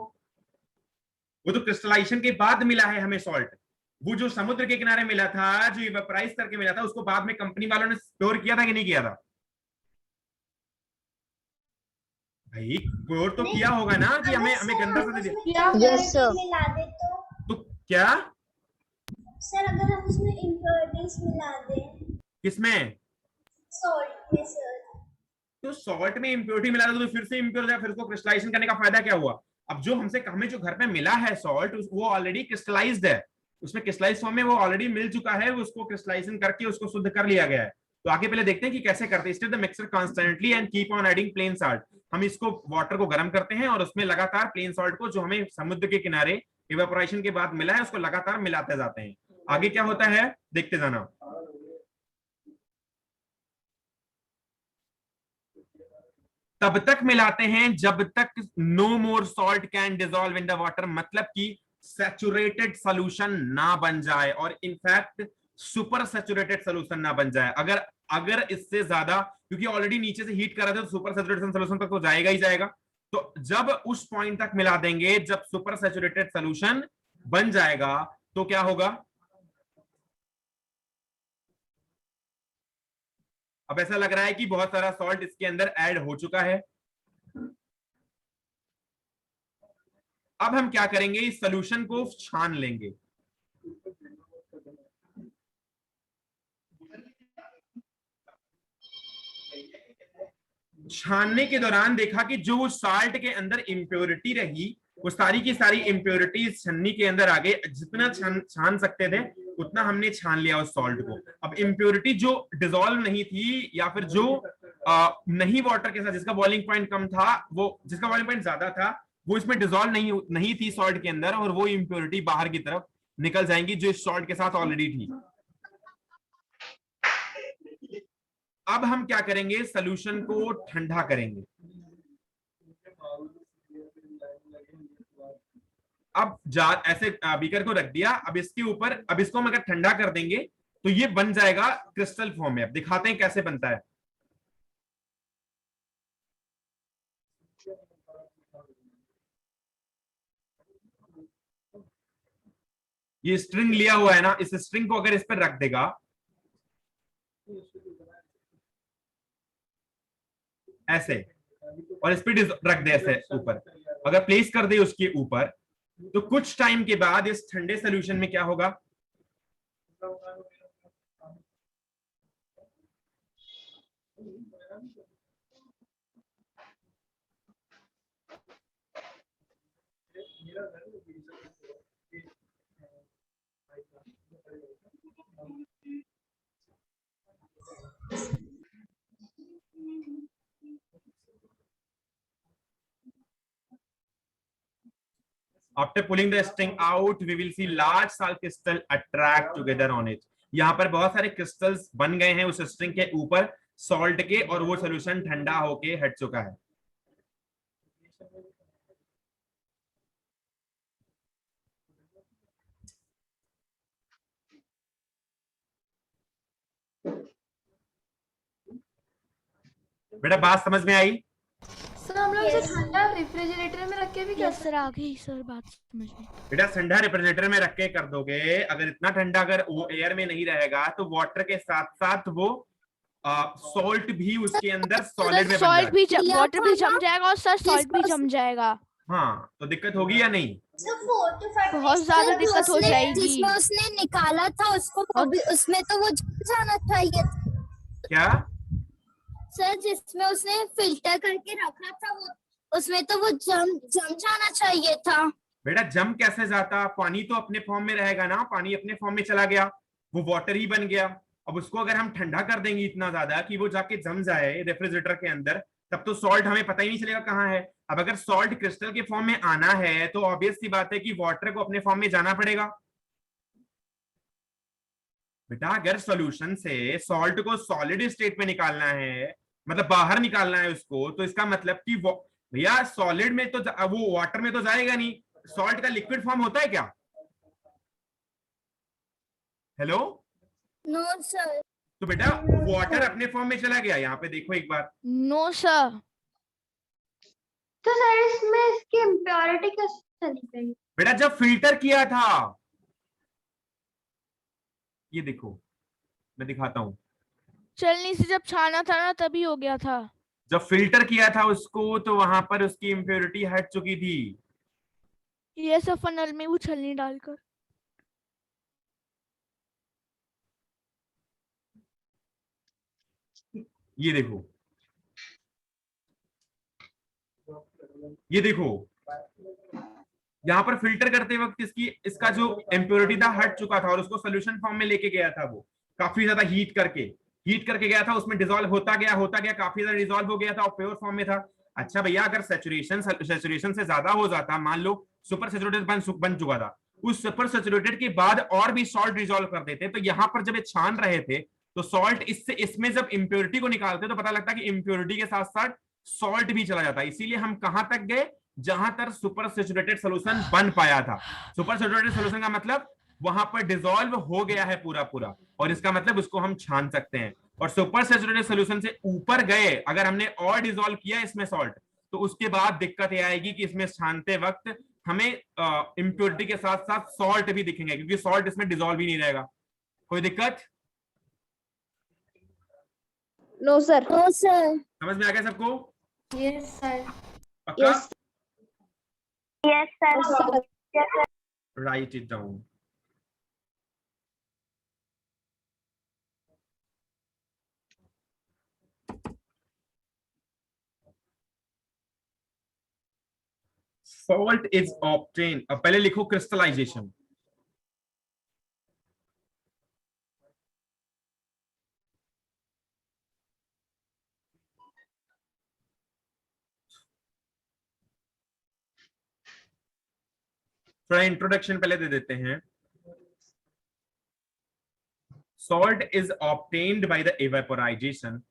वो तो क्रिस्टलाइजेशन के बाद मिला है हमें सॉल्ट। वो जो समुद्र के किनारे मिला था, जो इवेपोराइज करके मिला था, उसको बाद में कंपनी वालों ने प्योर किया था कि नहीं किया था? भाई प्योर तो किया होगा ना, कि हमें गंदा सा दे दिया। Yes sir. मिला दे तो क्या सर, अगर हम उसमें इम्प्योरिटीज मिला दें? किसमें? सॉल्ट में सर। तो सॉल्ट में इम्प्योरिटी मिला दो तो फिर से इम्प्योर हो जाए, फिर उसको क्रिस्टलाइजेशन करने का फायदा क्या हुआ? अब जो हमें जो घर पे मिला है सॉल्ट, वो ऑलरेडी क्रिस्टलाइज्ड है, उसमें क्रिस्टलाइज फॉर्म में वो ऑलरेडी मिल चुका है, उसको क्रिस्टलाइजेशन करके उसको शुद्ध कर लिया गया है। तो आगे पहले देखते हैं कि कैसे करते हैं। Stir the mixture constantly and keep on adding plain salt. हम इसको वाटर को गर्म करते हैं और उसमें लगातार प्लेन सॉल्ट को, जो हमें समुद्र के किनारे इवेपोरेशन के बाद मिला है, उसको लगातार मिलाते जाते हैं। आगे क्या होता है देखते जाना। तब तक मिलाते हैं जब तक no more salt can dissolve in the water, मतलब कि सैचुरेटेड सोल्यूशन ना बन जाए और इनफैक्ट सुपर सैचुरेटेड सोल्यूशन ना बन जाए। अगर इससे ज्यादा, क्योंकि ऑलरेडी नीचे से हीट कर रहा था तो सुपर सैचुरेटेड सोल्यूशन तक तो जाएगा ही जाएगा, तो जब उस पॉइंट तक मिला देंगे जब सुपर सैचुरेटेड सोल्यूशन बन जाएगा तो क्या होगा। अब ऐसा लग रहा है कि बहुत सारा सॉल्ट इसके अंदर ऐड हो चुका है। अब हम क्या करेंगे, इस सॉल्यूशन को छान लेंगे। छानने के दौरान देखा कि जो साल्ट के अंदर इंप्योरिटी रही वो सारी की सारी इंप्योरिटीज छन्नी के अंदर आ गई। जितना छान सकते थे उतना हमने छान लिया उस सॉल्ट को। अब इंप्योरिटी जो डिसॉल्व नहीं थी या फिर जो नहीं वाटर के साथ, जिसका बॉइलिंग पॉइंट कम था, वो जिसका बॉइलिंग पॉइंट ज्यादा था वो इसमें डिसॉल्व नहीं थी सॉल्ट के अंदर, और वो इंप्योरिटी बाहर की तरफ निकल जाएंगी जो इस सॉल्ट के साथ ऑलरेडी थी। अब हम क्या करेंगे, सोल्यूशन को ठंडा करेंगे। अब ऐसे बीकर को रख दिया, अब इसके ऊपर, अब इसको हम अगर ठंडा कर देंगे तो ये बन जाएगा क्रिस्टल फॉर्म में। अब दिखाते हैं कैसे बनता है। ये स्ट्रिंग लिया हुआ है ना, इस स्ट्रिंग को अगर इस पर रख देगा ऐसे, और इस पर रख दे ऐसे ऊपर, अगर प्लेस कर दे उसके ऊपर, तो कुछ टाइम के बाद इस ठंडे सॉल्यूशन में क्या होगा, After pulling the string out, we will see large salt crystal attract together on it. यहाँ पर बहुत सारे क्रिस्टल्स बन गए हैं उस स्ट्रिंग के ऊपर सॉल्ट के, और वो सॉल्यूशन ठंडा होके हट चुका है। बेटा बात समझ में आई? सर हम लोग इसे ठंडा रेफ्रिजरेटर में रख के भी यस सर, आ गई सर बात समझ में। बेटा ठंडा रेफ्रिजरेटर में रख के कर दोगे, अगर इतना ठंडा अगर वो एयर में नहीं रहेगा तो वाटर के साथ साथ वो सॉल्ट भी उसके अंदर सॉलिड में सॉल्ट भी वाटर भी जम जाएगा और सर सॉल्ट भी जम जाएगा। हाँ, तो दिक्कत होगी या नहीं? बहुत ज्यादा दिक्कत हो जाएगी। जिसमें उसने निकाला था उसको अभी उसमें तो वो जम जाना चाहिए। क्या सर जिसमें उसने फिल्टर करके रखा था वो उसमें तो वो जम जाना चाहिए था। बेटा जम कैसे जाता, पानी तो अपने फॉर्म में रहेगा ना, पानी अपने फॉर्म में चला गया, वो वाटर ही बन गया। अब उसको अगर हम ठंडा कर देंगे इतना ज्यादा कि वो जाके जम जाए रेफ्रिजरेटर के अंदर, तब तो सॉल्ट हमें पता ही नहीं चलेगा कहाँ है। अब अगर सॉल्ट क्रिस्टल के फॉर्म में आना है तो ऑब्वियस सी बात है कि वाटर को अपने फॉर्म में जाना पड़ेगा। बेटा अगर सॉल्यूशन से सॉल्ट को सॉलिड स्टेट में निकालना है, मतलब बाहर निकालना है उसको, तो इसका मतलब कि भैया सॉलिड में तो वो वाटर में तो जाएगा नहीं। सॉल्ट का लिक्विड फॉर्म होता है क्या? हेलो? No sir. तो बेटा वाटर अपने फॉर्म में चला गया, यहाँ पे देखो एक बार। No sir. तो सर इसमें इसकी इम्प्योरिटी कैसे चली गई? बेटा जब फिल्टर किया था, ये देखो मैं दिखाता हूं, चलनी से जब छाना था ना तभी हो गया था। जब फिल्टर किया था उसको तो वहां पर उसकी इम्प्योरिटी हट चुकी थी। ये सब फनल में वो छलनी डालकर। ये देखो, ये देखो यहाँ पर फिल्टर करते वक्त इसका जो इम्प्योरिटी था हट चुका था और उसको सोल्यूशन फॉर्म में लेके गया था। वो काफी ज्यादा हीट करके गया था, उसमें डिसॉल्व होता गया, काफी ज्यादा डिसॉल्व हो गया था और प्योर फॉर्म में था। अच्छा भैया अगर सैचुरेशन से ज्यादा हो जाता, मान लो सुपर सैचुरेटेड बन चुका था, उस सुपर सैचुरेटेड के बाद और भी सॉल्ट डिसॉल्व कर देते। तो यहाँ पर जब ये छान रहे थे तो सॉल्ट इससे इसमें जब इम्प्योरिटी को निकालते तो पता लगता है कि इम्प्योरिटी के साथ साथ सॉल्ट भी चला जाता है। इसीलिए हम कहां तक गए, जहां तक सुपर सैचुरेटेड सोल्यूशन बन पाया था। सुपर सैचुरेटेड सोल्यूशन का मतलब वहां पर डिसॉल्व हो गया है पूरा पूरा, और इसका मतलब उसको हम छान सकते हैं। और सुपर सैचुरेटेड सोल्यूशन से ऊपर गए अगर हमने और डिसॉल्व किया इसमें सॉल्ट, तो उसके बाद दिक्कत ये आएगी कि इसमें छानते वक्त हमें इम्प्योरिटी के साथ साथ सॉल्ट भी दिखेंगे, क्योंकि सॉल्ट इसमें डिसॉल्व ही नहीं रहेगा। कोई दिक्कत? No sir. No sir. समझ में आ गया सबको? Yes sir. पक्का? Yes sir. Write it down. Salt is obtained, अब पहले लिखो क्रिस्टलाइजेशन। थोड़ा इंट्रोडक्शन पहले दे देते हैं। Salt is obtained by the evaporization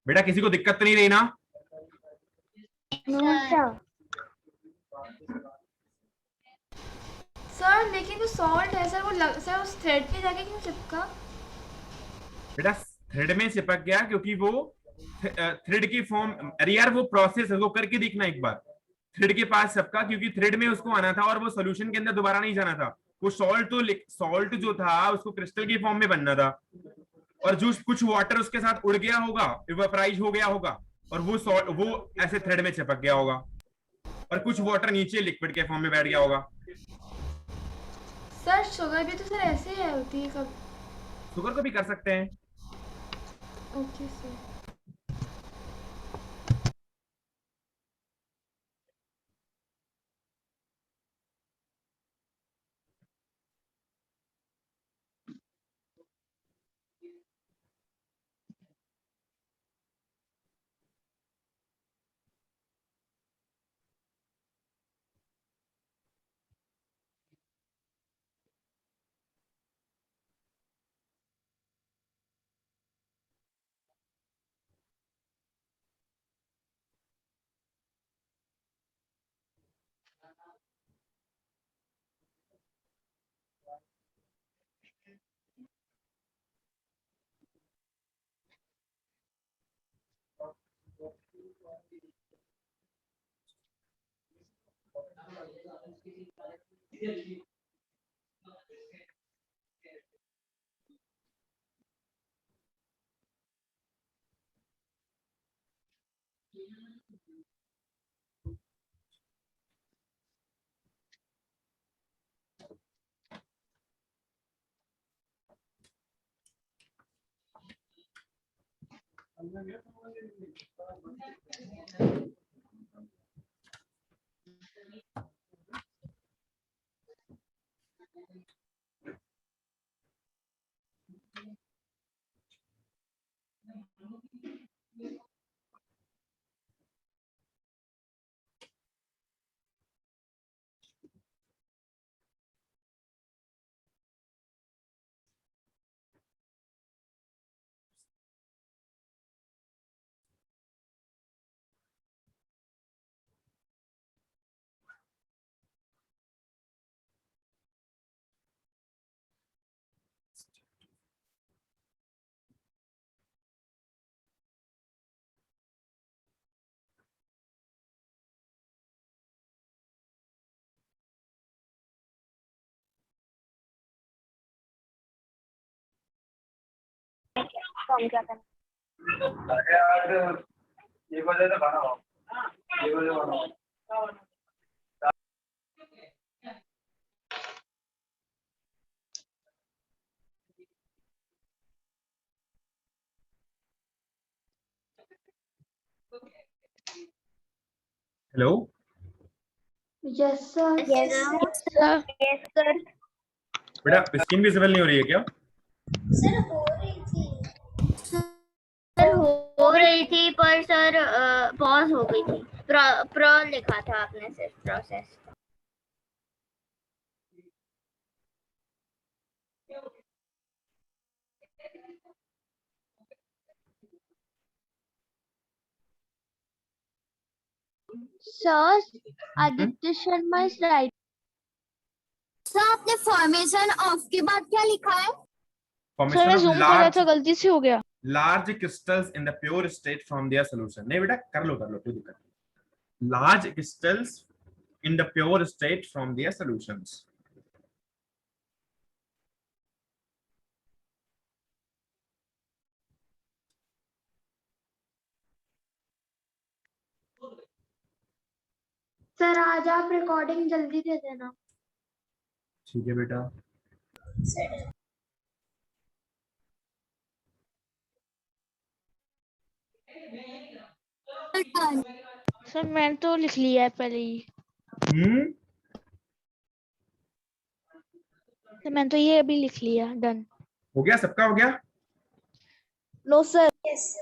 बेटा किसी को दिक्कत तो नहीं रही ना? सर लेकिन जो सॉल्ट है सर वो सर उस थ्रेड पे जाके क्यों चिपका? बेटा थ्रेड में चिपक गया क्योंकि वो थ्रेड की फॉर्म, अरे यार वो प्रोसेस है, वो करके देखना एक बार। थ्रेड के पास चिपका क्योंकि थ्रेड में उसको आना था और वो सोल्यूशन के अंदर दोबारा नहीं जाना था। वो सॉल्ट जो था उसको क्रिस्टल की फॉर्म में बनना था, और जो कुछ वाटर उसके साथ उड़ गया होगा, इवेपोराइज हो गया होगा, और वो ऐसे थ्रेड में चिपक गया होगा, और कुछ वाटर नीचे लिक्विड के फॉर्म में बैठ गया होगा। सर शुगर भी तो सर ऐसे ही होती है कब? शुगर को भी कर सकते हैं। Okay sir. Hello, yes sir. Sir बेटा स्क्रीन विजिबल नहीं हो रही है क्या? सर हो रही थी। सर हो रही थी पर सर पॉज हो गई थी। प्रो लिखा था आपने सिर्फ process. Sir Aditya Sharma is right. Sir आपने फॉर्मेशन ऑफ के बाद क्या लिखा है? सर मैं जूम कर रहा था, गलती से हो गया। Large crystals in the pure state from their solution. नहीं बेटा कर लो कोई दिक्कत नहीं। Large crystals in the pure state from their solutions. Sir आज आप रिकॉर्डिंग जल्दी दे देना। ठीक है बेटा। सर मैंने तो लिख लिया है पहले ही। सर मैंने तो ये अभी लिख लिया। डन हो गया, सबका हो गया। No sir. Yes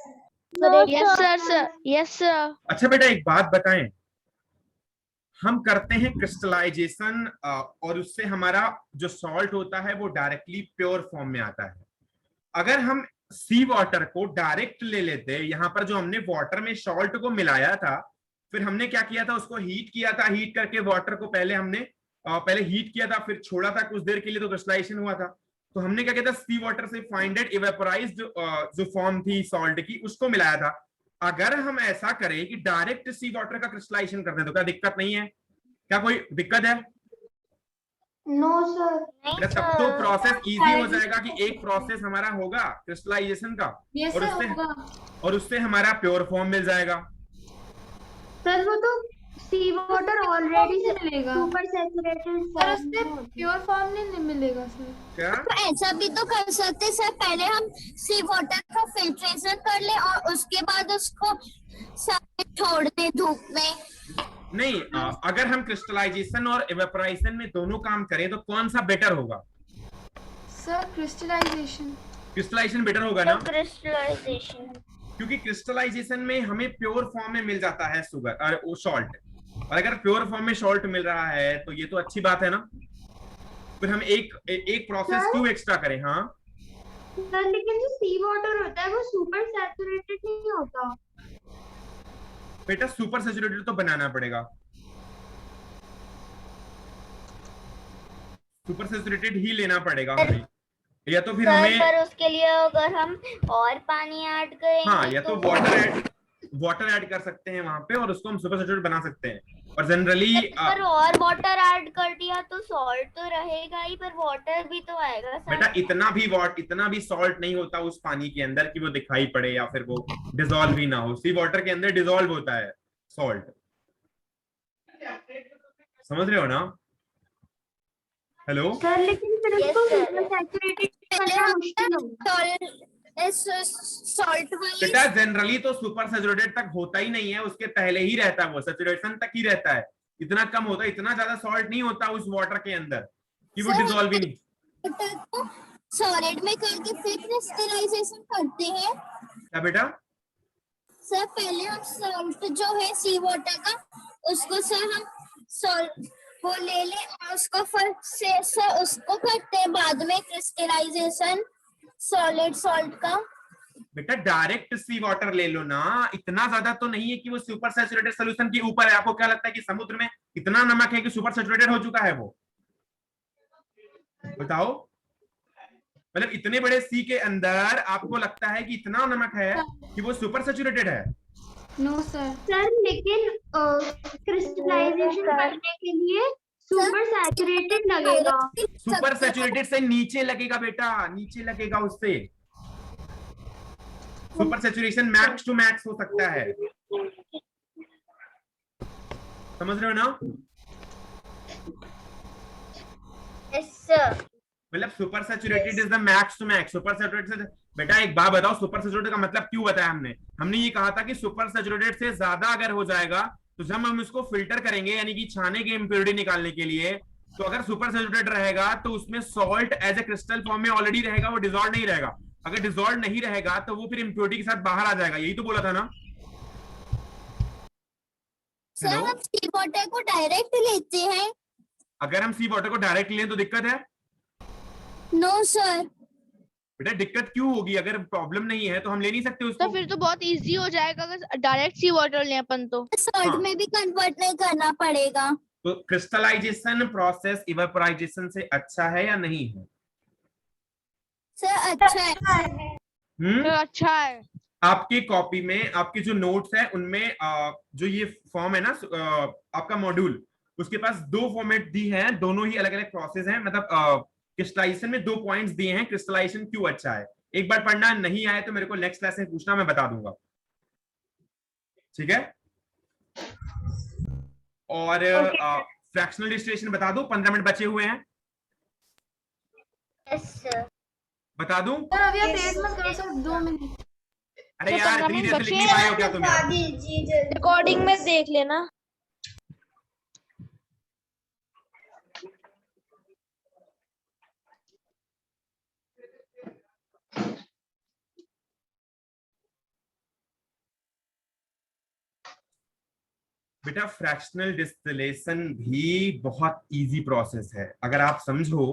yes sir. Yes sir. अच्छा बेटा एक बात बताएं, हम करते हैं क्रिस्टलाइजेशन और उससे हमारा जो सॉल्ट होता है वो डायरेक्टली प्योर फॉर्म में आता है। अगर हम सी वाटर को डायरेक्ट ले लेते, यहाँ पर जो हमने वाटर में सॉल्ट को मिलाया था, फिर हमने क्या किया था, उसको हीट किया था। हीट करके वाटर को पहले हमने हीट किया था, फिर छोड़ा था कुछ देर के लिए, तो क्रिस्टलाइजेशन हुआ था। तो हमने क्या किया था, सी वाटर से फाइंडेड इवेपोराइज्ड जो फॉर्म थी सॉल्ट की, उसको मिलाया था। अगर हम ऐसा करें कि डायरेक्ट सी वाटर का क्रिस्टलाइजेशन कर दें तो क्या दिक्कत नहीं है? क्या कोई दिक्कत है? No sir. तब तो प्रोसेस इजी हो जाएगा कि एक प्रोसेस हमारा होगा क्रिस्टलाइजेशन का, यस और सर उससे होगा। और उससे हमारा प्योर फॉर्म मिल जाएगा। सर वो तो सी वाटर ऑलरेडी से मिलेगा सुपर सैचुरेटेड सर, उससे प्योर फॉर्म नहीं मिलेगा सर। क्या तो ऐसा भी तो कर सकते सर, पहले हम सी वाटर का फिल्ट्रेशन कर ले और उसके बाद उसको छोड़ दे धूप में। नहीं, अगर हम क्रिस्टलाइजेशन और इवेपोराइजेशन में दोनों काम करें तो कौन सा बेटर होगा? Sir crystallisation. क्रिस्टलाइजेशन बेटर होगा ना, क्रिस्टलाइजेशन। क्योंकि क्रिस्टलाइजेशन में हमें प्योर फॉर्म में मिल जाता है शुगर और वो सॉल्ट, और अगर प्योर फॉर्म में सॉल्ट मिल रहा है तो ये तो अच्छी बात है ना। फिर हम एक प्रोसेस क्यों एक्स्ट्रा करें? हाँ सर लेकिन जो सी वाटर होता है वो सुपर सैचुरेटेड नहीं होता। बेटा सुपर सैचुरेटेड तो बनाना पड़ेगा, सुपर सैचुरेटेड ही लेना पड़ेगा हमें, या तो फिर हमें पर उसके लिए अगर हम और पानी ऐड करेंगे, हाँ, या तो वाटर ऐड कर सकते हैं वहां पे और उसको हम सुपर सैचुरेटेड बना सकते हैं। और जनरली पर और वाटर ऐड कर दिया तो सॉल्ट तो रहेगा ही, पर वाटर भी तो आएगा सर। बेटा इतना भी सॉल्ट नहीं होता उस पानी के अंदर कि वो दिखाई पड़े या फिर वो डिसॉल्व ही ना हो। सी वाटर के अंदर डिसॉल्व होता है सॉल्ट, समझ रहे हो ना? हेलो सर लेकिन फिर Yes, उसको sir. सुपर सैचुरेटेड पहले करना हम मुश्किल होगा। सॉल्ट वाली बेटा जनरली तो सुपर सैचुरेटेड तक होता ही नहीं है, उसके पहले ही रहता है, वो सैचुरेशन तक ही रहता है। इतना कम होता है, इतना ज्यादा सॉल्ट नहीं होता उस वाटर के अंदर कि वो डिसॉल्व ही नहीं। वाटर को सॉलिड में करके फिर क्रिस्टलाइजेशन करते हैं। क्या बेटा? सर पहले हम सॉल्ट जो है सी वाटर का, उसको सर हम सॉल्ट वो ले ले और उसको फिर से सर उसको करते हैं बाद में क्रिस्टलाइजेशन सॉलिड सॉल्ट का। बेटा डायरेक्ट सी वाटर ले लो ना, इतना ज्यादा तो नहीं है कि वो सुपर सैचुरेटेड सॉल्यूशन के ऊपर है। आपको क्या लगता है कि समुद्र में इतना नमक है कि सुपर सैचुरेटेड हो चुका है वो? बताओ, मतलब इतने बड़े सी के अंदर आपको लगता है कि इतना नमक है कि वो सुपर सैचुरेटेड है? No sir. सर लेकिन क्रिस्टलाइजेशन करने के लिए सुपर सैचुरेटेड लगेगा। सुपर सैचुरेटेड से नीचे लगेगा बेटा, नीचे लगेगा उससे। Super saturation max to max हो सकता है, समझ रहे हो ना? मतलब super saturated is the max to max. Super saturated से बेटा एक बात बताओ, सुपर सैचुरेटेड का मतलब क्यों बताया हमने ये कहा था कि सुपर सैचुरेटेड से ज्यादा अगर हो जाएगा तो जब हम इसको फिल्टर करेंगे, यानी कि छाने के इम्प्योरिटी निकालने के लिए, तो अगर सुपर सैचुरेटेड रहेगा तो उसमें salt as a crystal form में ऑलरेडी रहेगा, वो डिसॉल्व नहीं रहेगा। अगर डिसॉल्व नहीं रहेगा तो वो फिर इम्प्योरिटी के साथ बाहर आ जाएगा, यही तो बोला था ना। सर हम सी वाटर को डायरेक्ट लेते हैं? अगर हम सी वाटर को डायरेक्ट लें तो दिक्कत है? No sir. बेटा दिक्कत क्यों होगी? अगर प्रॉब्लम नहीं है तो हम ले नहीं सकते उसको। तो फिर तो बहुत इजी हो जाएगा अगर डायरेक्ट सी वाटर लें अपन तो। सॉल्ट हाँ। में भी कन्वर्ट नहीं करना पड़ेगा। तो क्रिस्टलाइजेशन प्रोसेस इवेपोराइजेशन से अच्छा है या नहीं है? सर अच्छा है। तो अच्छा है। आपकी कॉपी में आपके जो नोट्स है उनमें जो ये फॉर्म है ना आपका मॉड्यूल, उसके पास 2 फॉर्मेट दी हैं, दोनों ही अलग अलग प्रोसेस हैं। मतलब क्रिस्टलाइजेशन में 2 पॉइंट्स दिए हैं, क्रिस्टलाइजेशन क्यों अच्छा है। एक बार पढ़ना, नहीं आए तो मेरे को नेक्स्ट क्लास में पूछना, मैं बता दूंगा, ठीक है। और फ्रैक्शनल डिस्टिलेशन बता दूं, 15 मिनट बचे हुए हैं, यस सर। बता दूं? सर अभी आप तेज मत करो सर, 2 मिनट। अरे तो यार 15 इतनी मिनट देर से लिख नहीं बचे पाए हो क्या तुम यार? रिकॉर्डिंग में देख लेना। बेटा फ्रैक्शनल डिस्टिलेशन भी बहुत इजी प्रोसेस है अगर आप समझो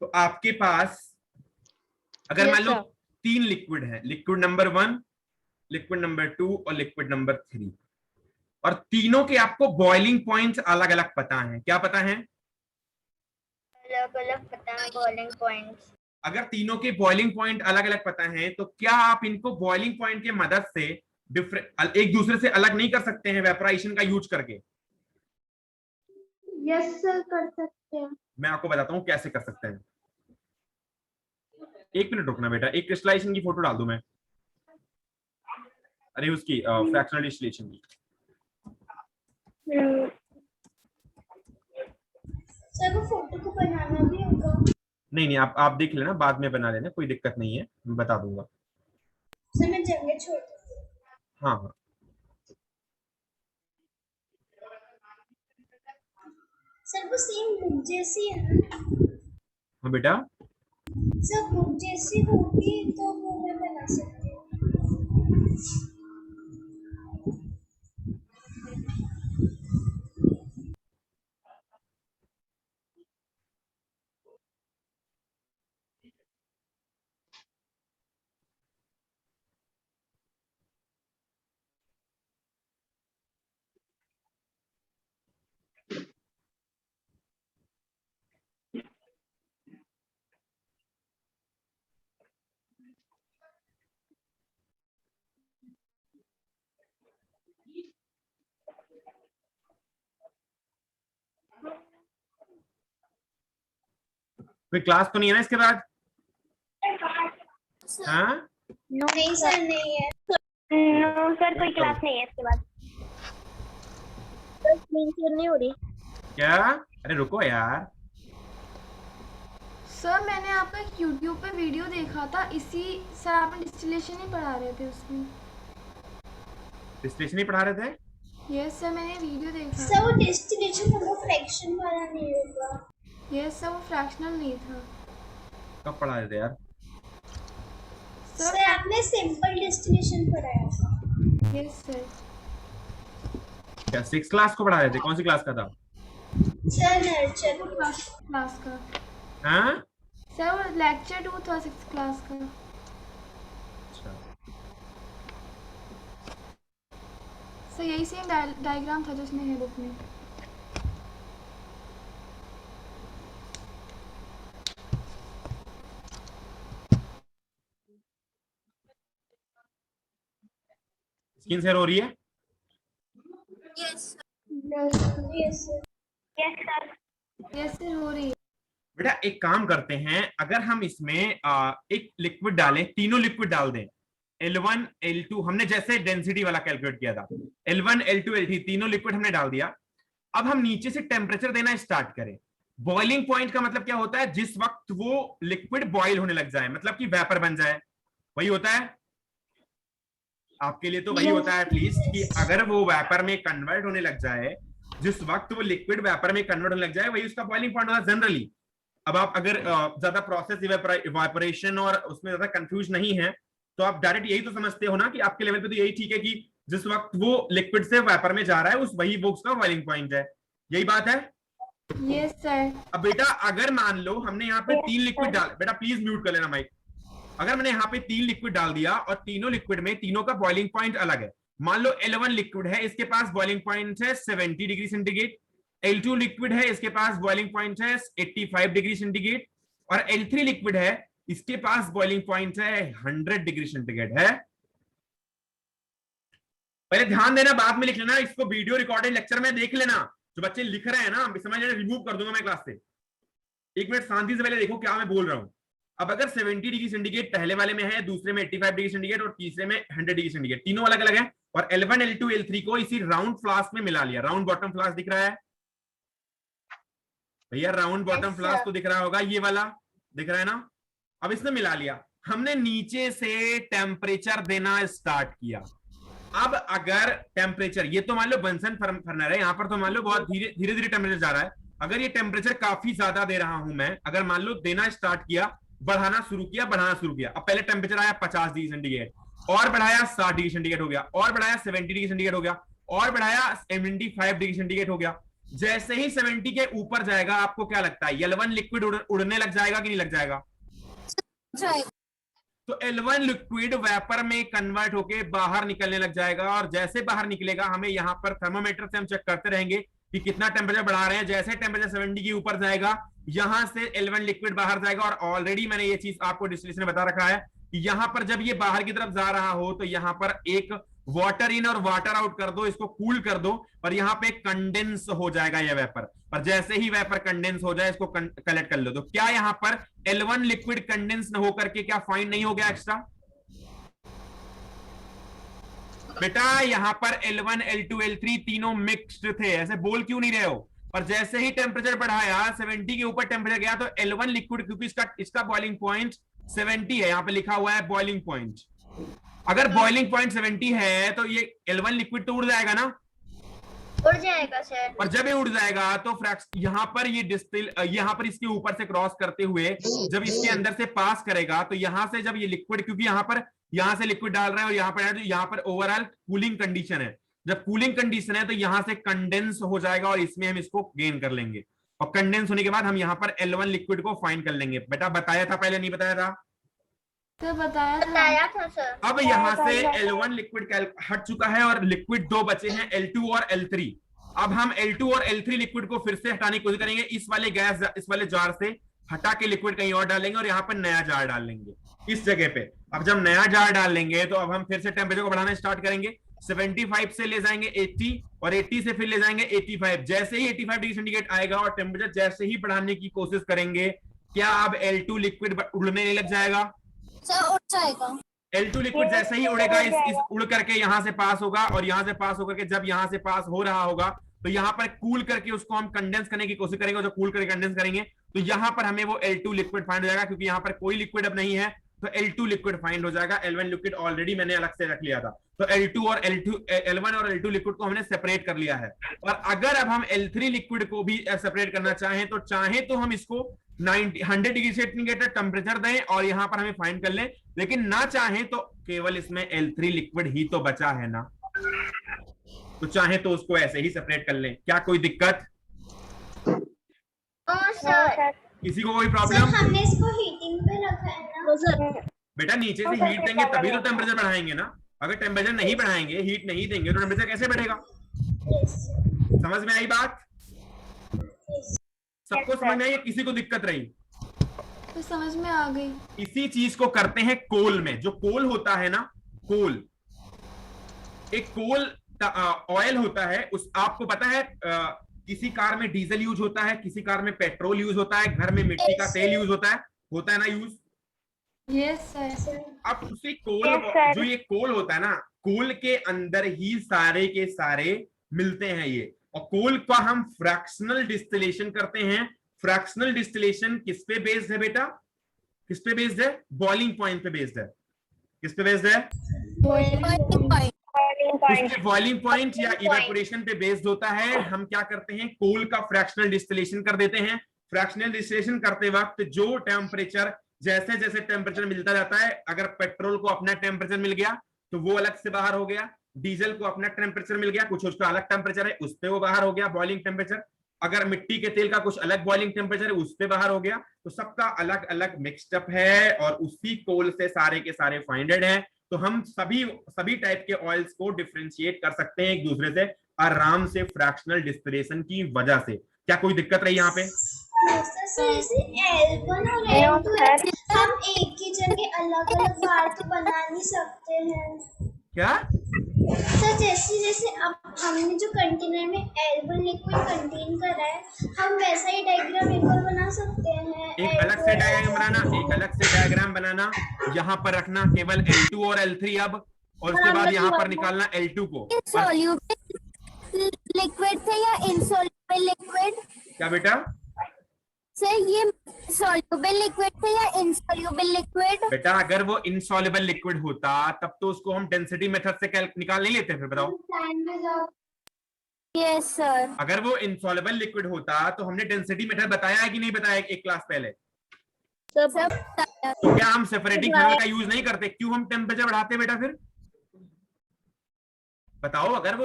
तो। आपके पास अगर मान लो 3 लिक्विड है, लिक्विड नंबर 1, लिक्विड नंबर 2 और लिक्विड नंबर 3, और तीनों के आपको बॉइलिंग पॉइंट्स अलग अलग पता है। क्या पता है? अलग अलग पता है बॉइलिंग पॉइंट्स। अगर तीनों के बॉइलिंग पॉइंट अलग अलग पता है तो क्या आप इनको बॉइलिंग पॉइंट की मदद से एक दूसरे से अलग नहीं कर सकते हैं वेपोराइजेशन का यूज करके? यस सर कर सकते हैं। मैं आपको बताता हूं कैसे कर सकते हैं। 1 मिनट रुकना बेटा, एक क्रिस्टलाइजेशन की फोटो डाल दूं मैं, अरे उसकी फ्रैक्शनल डिस्टिलेशन की। सर वो फोटो को बनाना भी होगा? नहीं नहीं, आप देख लेना, बाद में बना लेना, कोई दिक्कत नहीं है, मैं बता दूंगा। सर मैं जगह छोड़ दूँ? हाँ हाँ सर वो सेम बुक जैसी है ना? हाँ बेटा, सर बुक जैसी होती तो वो मैं बना सकती हूँ। कोई क्लास तो नहीं है ना इसके बाद? हाँ नहीं सर नहीं है। नो सर कोई क्लास नहीं है इसके बाद। स्क्रीन शेयर नहीं हो रही क्या? अरे रुको यार, सर मैंने आपका YouTube पे वीडियो देखा था, इसी सर आपने डिस्टिलेशन ही पढ़ा रहे थे उसमें। डिस्टिलेशन ही पढ़ा रहे थे? यस सर मैंने वीडियो देखा। सर वो डेस्टिनेशन होगा, फ्रैक्शन वाला नहीं होगा। यस सर वो फ्रैक्शनल नहीं था। कब पढ़ा रहे थे यार? सर आपने सिंपल डेस्टिनेशन पढ़ाया था। Yes sir. क्या 6th क्लास को पढ़ा रहे थे? कौन सी क्लास का था? सर नर्चर क्लास का। हाँ सर वो लेक्चर 2 था 6th क्लास का। अच्छा, सर यही सेम डायग्राम था जो उसमें है बुक में। स्किन शेयर हो रही है? Yes yes sir. Yes sir हो रही है। बेटा एक काम करते हैं, अगर हम इसमें एक लिक्विड डालें, तीनों लिक्विड डाल दें, L1 L2, हमने जैसे डेंसिटी वाला कैलकुलेट किया था, L1 L2 L3 तीनों लिक्विड हमने डाल दिया। अब हम नीचे से टेम्परेचर देना स्टार्ट करें। बॉइलिंग पॉइंट का मतलब क्या होता है? जिस वक्त वो लिक्विड बॉइल होने लग जाए, मतलब कि वेपर बन जाए, वही होता है आपके लिए तो वही होता है एटलीस्ट, कि अगर वो वेपर में कन्वर्ट होने लग जाए जिस वक्त वो लिक्विड वेपर में कन्वर्ट होने लग जाए वही उसका बॉइलिंग पॉइंट होगा जनरली। अब आप अगर ज्यादा प्रोसेस इवेपोरेशन और उसमें ज्यादा कंफ्यूज नहीं है तो आप डायरेक्ट यही तो समझते हो ना कि आपके लेवल पे तो यही ठीक है कि जिस वक्त वो लिक्विड से वेपर में जा रहा है उस वही वो उसका बॉइलिंग पॉइंट है, यही बात है। Yes sir. अब बेटा अगर मान लो हमने यहाँ पे 3 लिक्विड डाल, बेटा प्लीज म्यूट कर लेना माइक। अगर मैंने यहाँ पे 3 लिक्विड डाल दिया और तीनों लिक्विड में तीनों का बॉइलिंग पॉइंट अलग है। मान लो L1 लिक्विड है, इसके पास बॉइलिंग पॉइंट है 70 डिग्री सेंटीग्रेड। L2 लिक्विड है, इसके पास बॉइलिंग पॉइंट है 85 डिग्री सेंटीग्रेड। और L3 लिक्विड है, इसके पास बॉइलिंग पॉइंट है 100 डिग्री सेंटीग्रेड है। पहले ध्यान देना, बाद में लिख लेना, इसको वीडियो रिकॉर्डेड लेक्चर में देख लेना। जो बच्चे लिख रहे हैं ना समझ लेना, रिमूव कर दूंगा मैं क्लास से। 1 मिनट शांति से पहले देखो क्या मैं बोल रहा हूं। अब अगर 70 डिग्री सेंटीग्रेड पहले वाले में है, दूसरे में 85 डिग्री सेंटीग्रेड और तीसरे में 100 डिग्री सेंटीग्रेड, तीनों अलग अलग है। और L1 L2 L3 को इसी राउंड फ्लास्क में मिला लिया। राउंड बॉटम फ्लास्क दिख रहा है भैया? राउंड बॉटम फ्लास्क तो दिख रहा होगा, ये वाला दिख रहा है ना। अब इसमें मिला लिया, हमने नीचे से टेम्परेचर देना स्टार्ट किया। अब अगर टेम्परेचर, ये तो मान लो बंसन फर्नर है, यहाँ पर तो मान लो बहुत धीरे धीरे टेम्परेचर जा रहा है। अगर ये टेम्परेचर काफी ज्यादा दे रहा हूं मैं, अगर मान लो देना स्टार्ट किया, बढ़ाना शुरू किया, बढ़ाना शुरू किया। अब पहले टेम्परेचर आया 50 डिग्री सेंटीग्रेड, और बढ़ाया 60 डिग्री सेंटीग्रेड हो गया, और बढ़ाया 70 डिग्री सेंटीग्रेड हो गया, और बढ़ाया 75 डिग्री सेंटीग्रेड हो गया। जैसे ही 70 के ऊपर जाएगा, आपको क्या लगता है L1 लिक्विड उड़ने लग जाएगा कि नहीं लग जाएगा? तो L1 लिक्विड वेपर में कन्वर्ट होके बाहर निकलने लग जाएगा। और जैसे बाहर निकलेगा, हमें यहाँ पर थर्मोमीटर से हम चेक करते रहेंगे कि कितना टेम्परेचर बढ़ा रहे हैं। जैसे टेम्परेचर 70 के ऊपर जाएगा, यहां से L1 लिक्विड बाहर जाएगा। और ऑलरेडी मैंने ये चीज आपको डिस्टिलेशन में बता रखा है कि यहां पर जब ये बाहर की तरफ जा रहा हो तो यहां पर एक वाटर इन और वाटर आउट कर दो, इसको कूल कर दो, और यहाँ पे कंडेंस हो जाएगा ये वेपर। पर जैसे ही वेपर कंडेंस हो जाए, इसको कलेक्ट कर लो। तो क्या यहाँ पर L1 लिक्विड कंडेंस न होकर के क्या फाइंड नहीं हो गया एक्स्ट्रा? बेटा यहाँ पर L1 L2 L3 तीनों मिक्स्ड थे, ऐसे बोल क्यों नहीं रहे हो? पर जैसे ही टेम्परेचर बढ़ाया, 70 के ऊपर टेम्परेचर गया, तो L1 लिक्विड, क्योंकि इसका बॉइलिंग पॉइंट 70 है, यहाँ पे लिखा हुआ है बॉइलिंग पॉइंट। अगर बॉइलिंग पॉइंट 70 है तो ये L1 लिक्विड तो उड़ जाएगा ना? उड़ जाएगा सर। और जब ये उड़ जाएगा तो यहाँ पर ये यहाँ पर इसके ऊपर से क्रॉस करते हुए जब इसके अंदर से पास करेगा, तो यहाँ से जब ये लिक्विड, क्योंकि यहाँ से लिक्विड डाल रहा है और यहाँ पर ओवरऑल कूलिंग कंडीशन है। जब कूलिंग कंडीशन है तो यहाँ से कंडेंस हो जाएगा और इसमें हम इसको गेन कर लेंगे। और कंडेंस होने के बाद हम यहाँ पर L1 लिक्विड को फाइंड कर लेंगे। बेटा बताया था पहले, नहीं बताया था? तो बताया था सर। अब यहाँ से L1 लिक्विड हट चुका है और लिक्विड 2 बचे हैं, L2 और L3। अब हम L2 और L3 लिक्विड को फिर से हटाने की कोशिश करेंगे। इस वाले जार से हटा के लिक्विड कहीं और डालेंगे और यहाँ पर नया जार डाल लेंगे इस जगह पे। अब जब नया जार डाल लेंगे तो अब हम फिर से टेम्परेचर को बढ़ाना स्टार्ट करेंगे। 75 से ले जाएंगे 80 और 80 से फिर ले जाएंगे 85। जैसे ही 85 डिग्री सेंटीग्रेड आएगा और टेम्परेचर जैसे ही बढ़ाने की कोशिश करेंगे, क्या अब L2 लिक्विड उड़ने नहीं लग जाएगा? उड़ जाएगा। L2 लिक्विड जैसे ही उड़ेगा, इस उड़ करके यहां से पास होगा, और यहां से पास होकर के जब यहां से पास हो रहा होगा तो यहां पर कूल करके उसको हम कंडेंस करने की कोशिश करेंगे। जो कूल करके कंडेंस करेंगे तो यहां पर हमें वो L2 लिक्विड फाइंड हो जाएगा। क्योंकि यहां पर कोई लिक्विड अब नहीं है तो L2 लिक्विड फाइंड हो जाएगा। L1 लिक्विड ऑलरेडी मैंने अलग से रख लिया था, तो L1 और L2 लिक्विड को हमने सेपरेट कर लिया है। और अगर अब हम L3 लिक्विड को भी सेपरेट करना चाहें तो हम इसको 100 डिग्री सेंटीग्रेड टेम्परेचर दें और यहां पर हमें फाइंड कर लें। लेकिन ना चाहें तो केवल इसमें L3 लिक्विड ही तो बचा है ना, तो चाहे तो उसको ऐसे ही सेपरेट कर लें। क्या कोई दिक्कत? सर। किसी को कोई प्रॉब्लम? हमने इसको हीटिंग पे रखा है ना। बेटा नीचे से हीट देंगे तभी तो टेम्परेचर बढ़ाएंगे ना। अगर टेम्परेचर नहीं बढ़ाएंगे, हीट नहीं देंगे, तो टेम्परेचर कैसे बढ़ेगा? समझ में आई बात? सबको समझ में आई? किसी को दिक्कत रही? तो समझ में आ गई। इसी चीज को करते हैं कोल में। जो कोल होता है ना, कोल, एक कोल ऑयल होता है। उस आपको पता है किसी कार में डीजल यूज होता है, किसी कार में पेट्रोल यूज होता है, घर में मिट्टी का तेल यूज होता है ना यूज? Yes sir. अब उसी कोल, जो ये कोल होता है ना, कोल के अंदर ही सारे के सारे मिलते हैं ये। और कोल का हम फ्रैक्शनल डिस्टिलेशन करते हैं। फ्रैक्शनल डिस्टिलेशन किस पे बेस्ड है बेटा? किस पे बेस्ड है? बॉइलिंग पॉइंट पे बेस्ड है। किस पे बेस्ड है? उसके बॉइलिंग पॉइंट या इवेपोरेशन पे बेस्ड होता है। हम क्या करते हैं, कोल का फ्रैक्शनल डिस्टिलेशन कर देते हैं। फ्रैक्शनल डिस्टिलेशन करते वक्त जो टेम्परेचर, जैसे जैसे टेम्परेचर मिलता जाता है, अगर पेट्रोल को अपना टेम्परेचर मिल गया तो वो अलग से बाहर हो गया, डीजल को अपना टेम्परेचर मिल गया, कुछ उसका अलग टेम्परेचर है, उस पे वो बाहर हो गया बॉइलिंग टेम्परेचर। अगर मिट्टी के तेल का कुछ अलग बॉइलिंग टेम्परेचर है, उस पे बाहर हो गया। तो सबका अलग अलग मिक्सड अप है और उसी कोल से सारे के सारे फाइंडेड हैं। तो हम सभी टाइप के ऑयल्स को डिफरेंशिएट कर सकते हैं एक दूसरे से आराम से फ्रैक्शनल डिस्टिलेशन की वजह से। क्या कोई दिक्कत रही यहाँ पे? जैसे L1 और L2 है, हम एक ही जगह अलग अलग बार तो बना नहीं सकते हैं। क्या सर जैसे जैसे अब हमने जो कंटेनर में L1 लिक्विड कंटेन करा है, हम वैसा ही डायग्राम एक और बना सकते हैं। एक अलग से डायग्राम बनाना, एक अलग से डायग्राम बनाना, यहाँ पर रखना केवल L2 और L3 अब, और उसके बाद यहाँ पर निकालना L2 को। सॉल्युबल लिक्विड थे या इनसॉल्युबल लिक्विड? क्या बेटा? सर ये सॉल्युबल लिक्विड थे या इनसॉल्युबल लिक्विड? बेटा अगर वो इनसॉल्युबल लिक्विड होता तब तो उसको हम डेंसिटी मेथड से निकाल नहीं लेते, फिर बताओ। Yes sir. अगर वो इनसॉल्युबल लिक्विड होता तो हमने डेंसिटी मेथड बताया है कि नहीं बताया एक क्लास पहले? सब तो क्या हम सेपरेटिंग थर्मल का यूज नहीं करते? क्यों हम टेम्परेचर बढ़ाते बेटा? फिर बताओ, अगर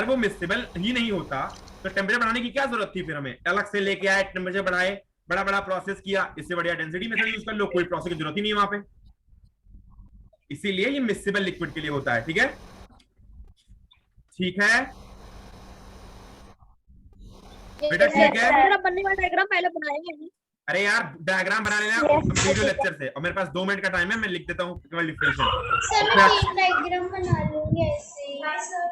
वो मिक्सिबल ही नहीं होता तो टेम्परेचर बढ़ाने की क्या जरूरत थी? फिर हमें अलग से लेके आए, टेम्परेचर बढ़ाए, बड़ा बड़ा प्रोसेस किया, इससे बढ़िया डेंसिटी मेथड यूज कर लो, कोई प्रोसेस की जरूरत ही नहीं है वहां पे। इसीलिए ये मिक्सिबल लिक्विड के लिए होता है। ठीक है, ठीक है बेटा, ठीक है। बनने वाला डायग्राम पहले बनाएंगे। अरे यार डायग्राम बना लेना वीडियो लेक्चर से, और मेरे पास 2 मिनट का टाइम है, मैं लिख देता हूँ केवल डिफरेंशियल। सर मैं एक डायग्राम बना लूंगी ऐसे। हां सर।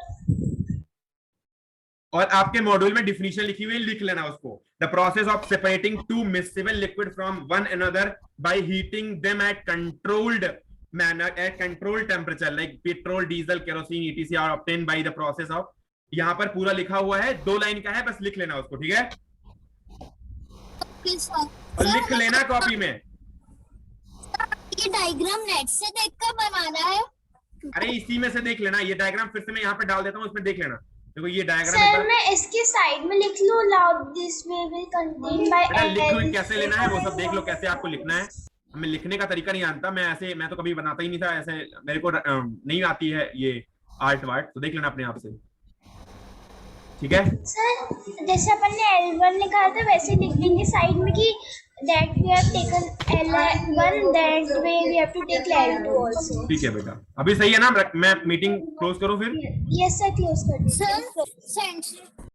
और आपके मॉड्यूल में डिफिनीशन लिखी हुई है, लिख लेना उसको। The process of separating two miscible liquid from one another by heating them at controlled manner at controlled temperature like petrol, diesel, kerosene etc are obtained by the process of. यहाँ पर पूरा लिखा हुआ है, 2 लाइन का है, बस लिख लेना उसको। ठीक है, और लिख लेना कॉपी में। ये डायग्राम नेट से देखकर बनाना है? अरे इसी में से देख लेना। ये डायग्राम फिर से मैं यहाँ पे डाल देता हूँ, उसमें देख लेना। देखो ये डायग्राम सर मैं इसके साइड में लिख लूं, loud this way will contain by liquid कैसे लेना है वो सब देख लो, कैसे आपको लिखना है। हमें लिखने का तरीका नहीं जानता, मैं तो कभी बनाता ही नहीं था ऐसे, मेरे को नहीं आती है ये आर्ट वार्ट, तो देख लेना अपने आप से। ठीक है सर, जैसे अपन ने L1 निकाला था वैसे लिख देंगे साइड में कि that we have taken L1, that way we have to take L2 also। ठीक है बेटा, अभी सही है ना? मैं मीटिंग क्लोज करूं फिर? यस सर, क्लोज कर दीजिए। सर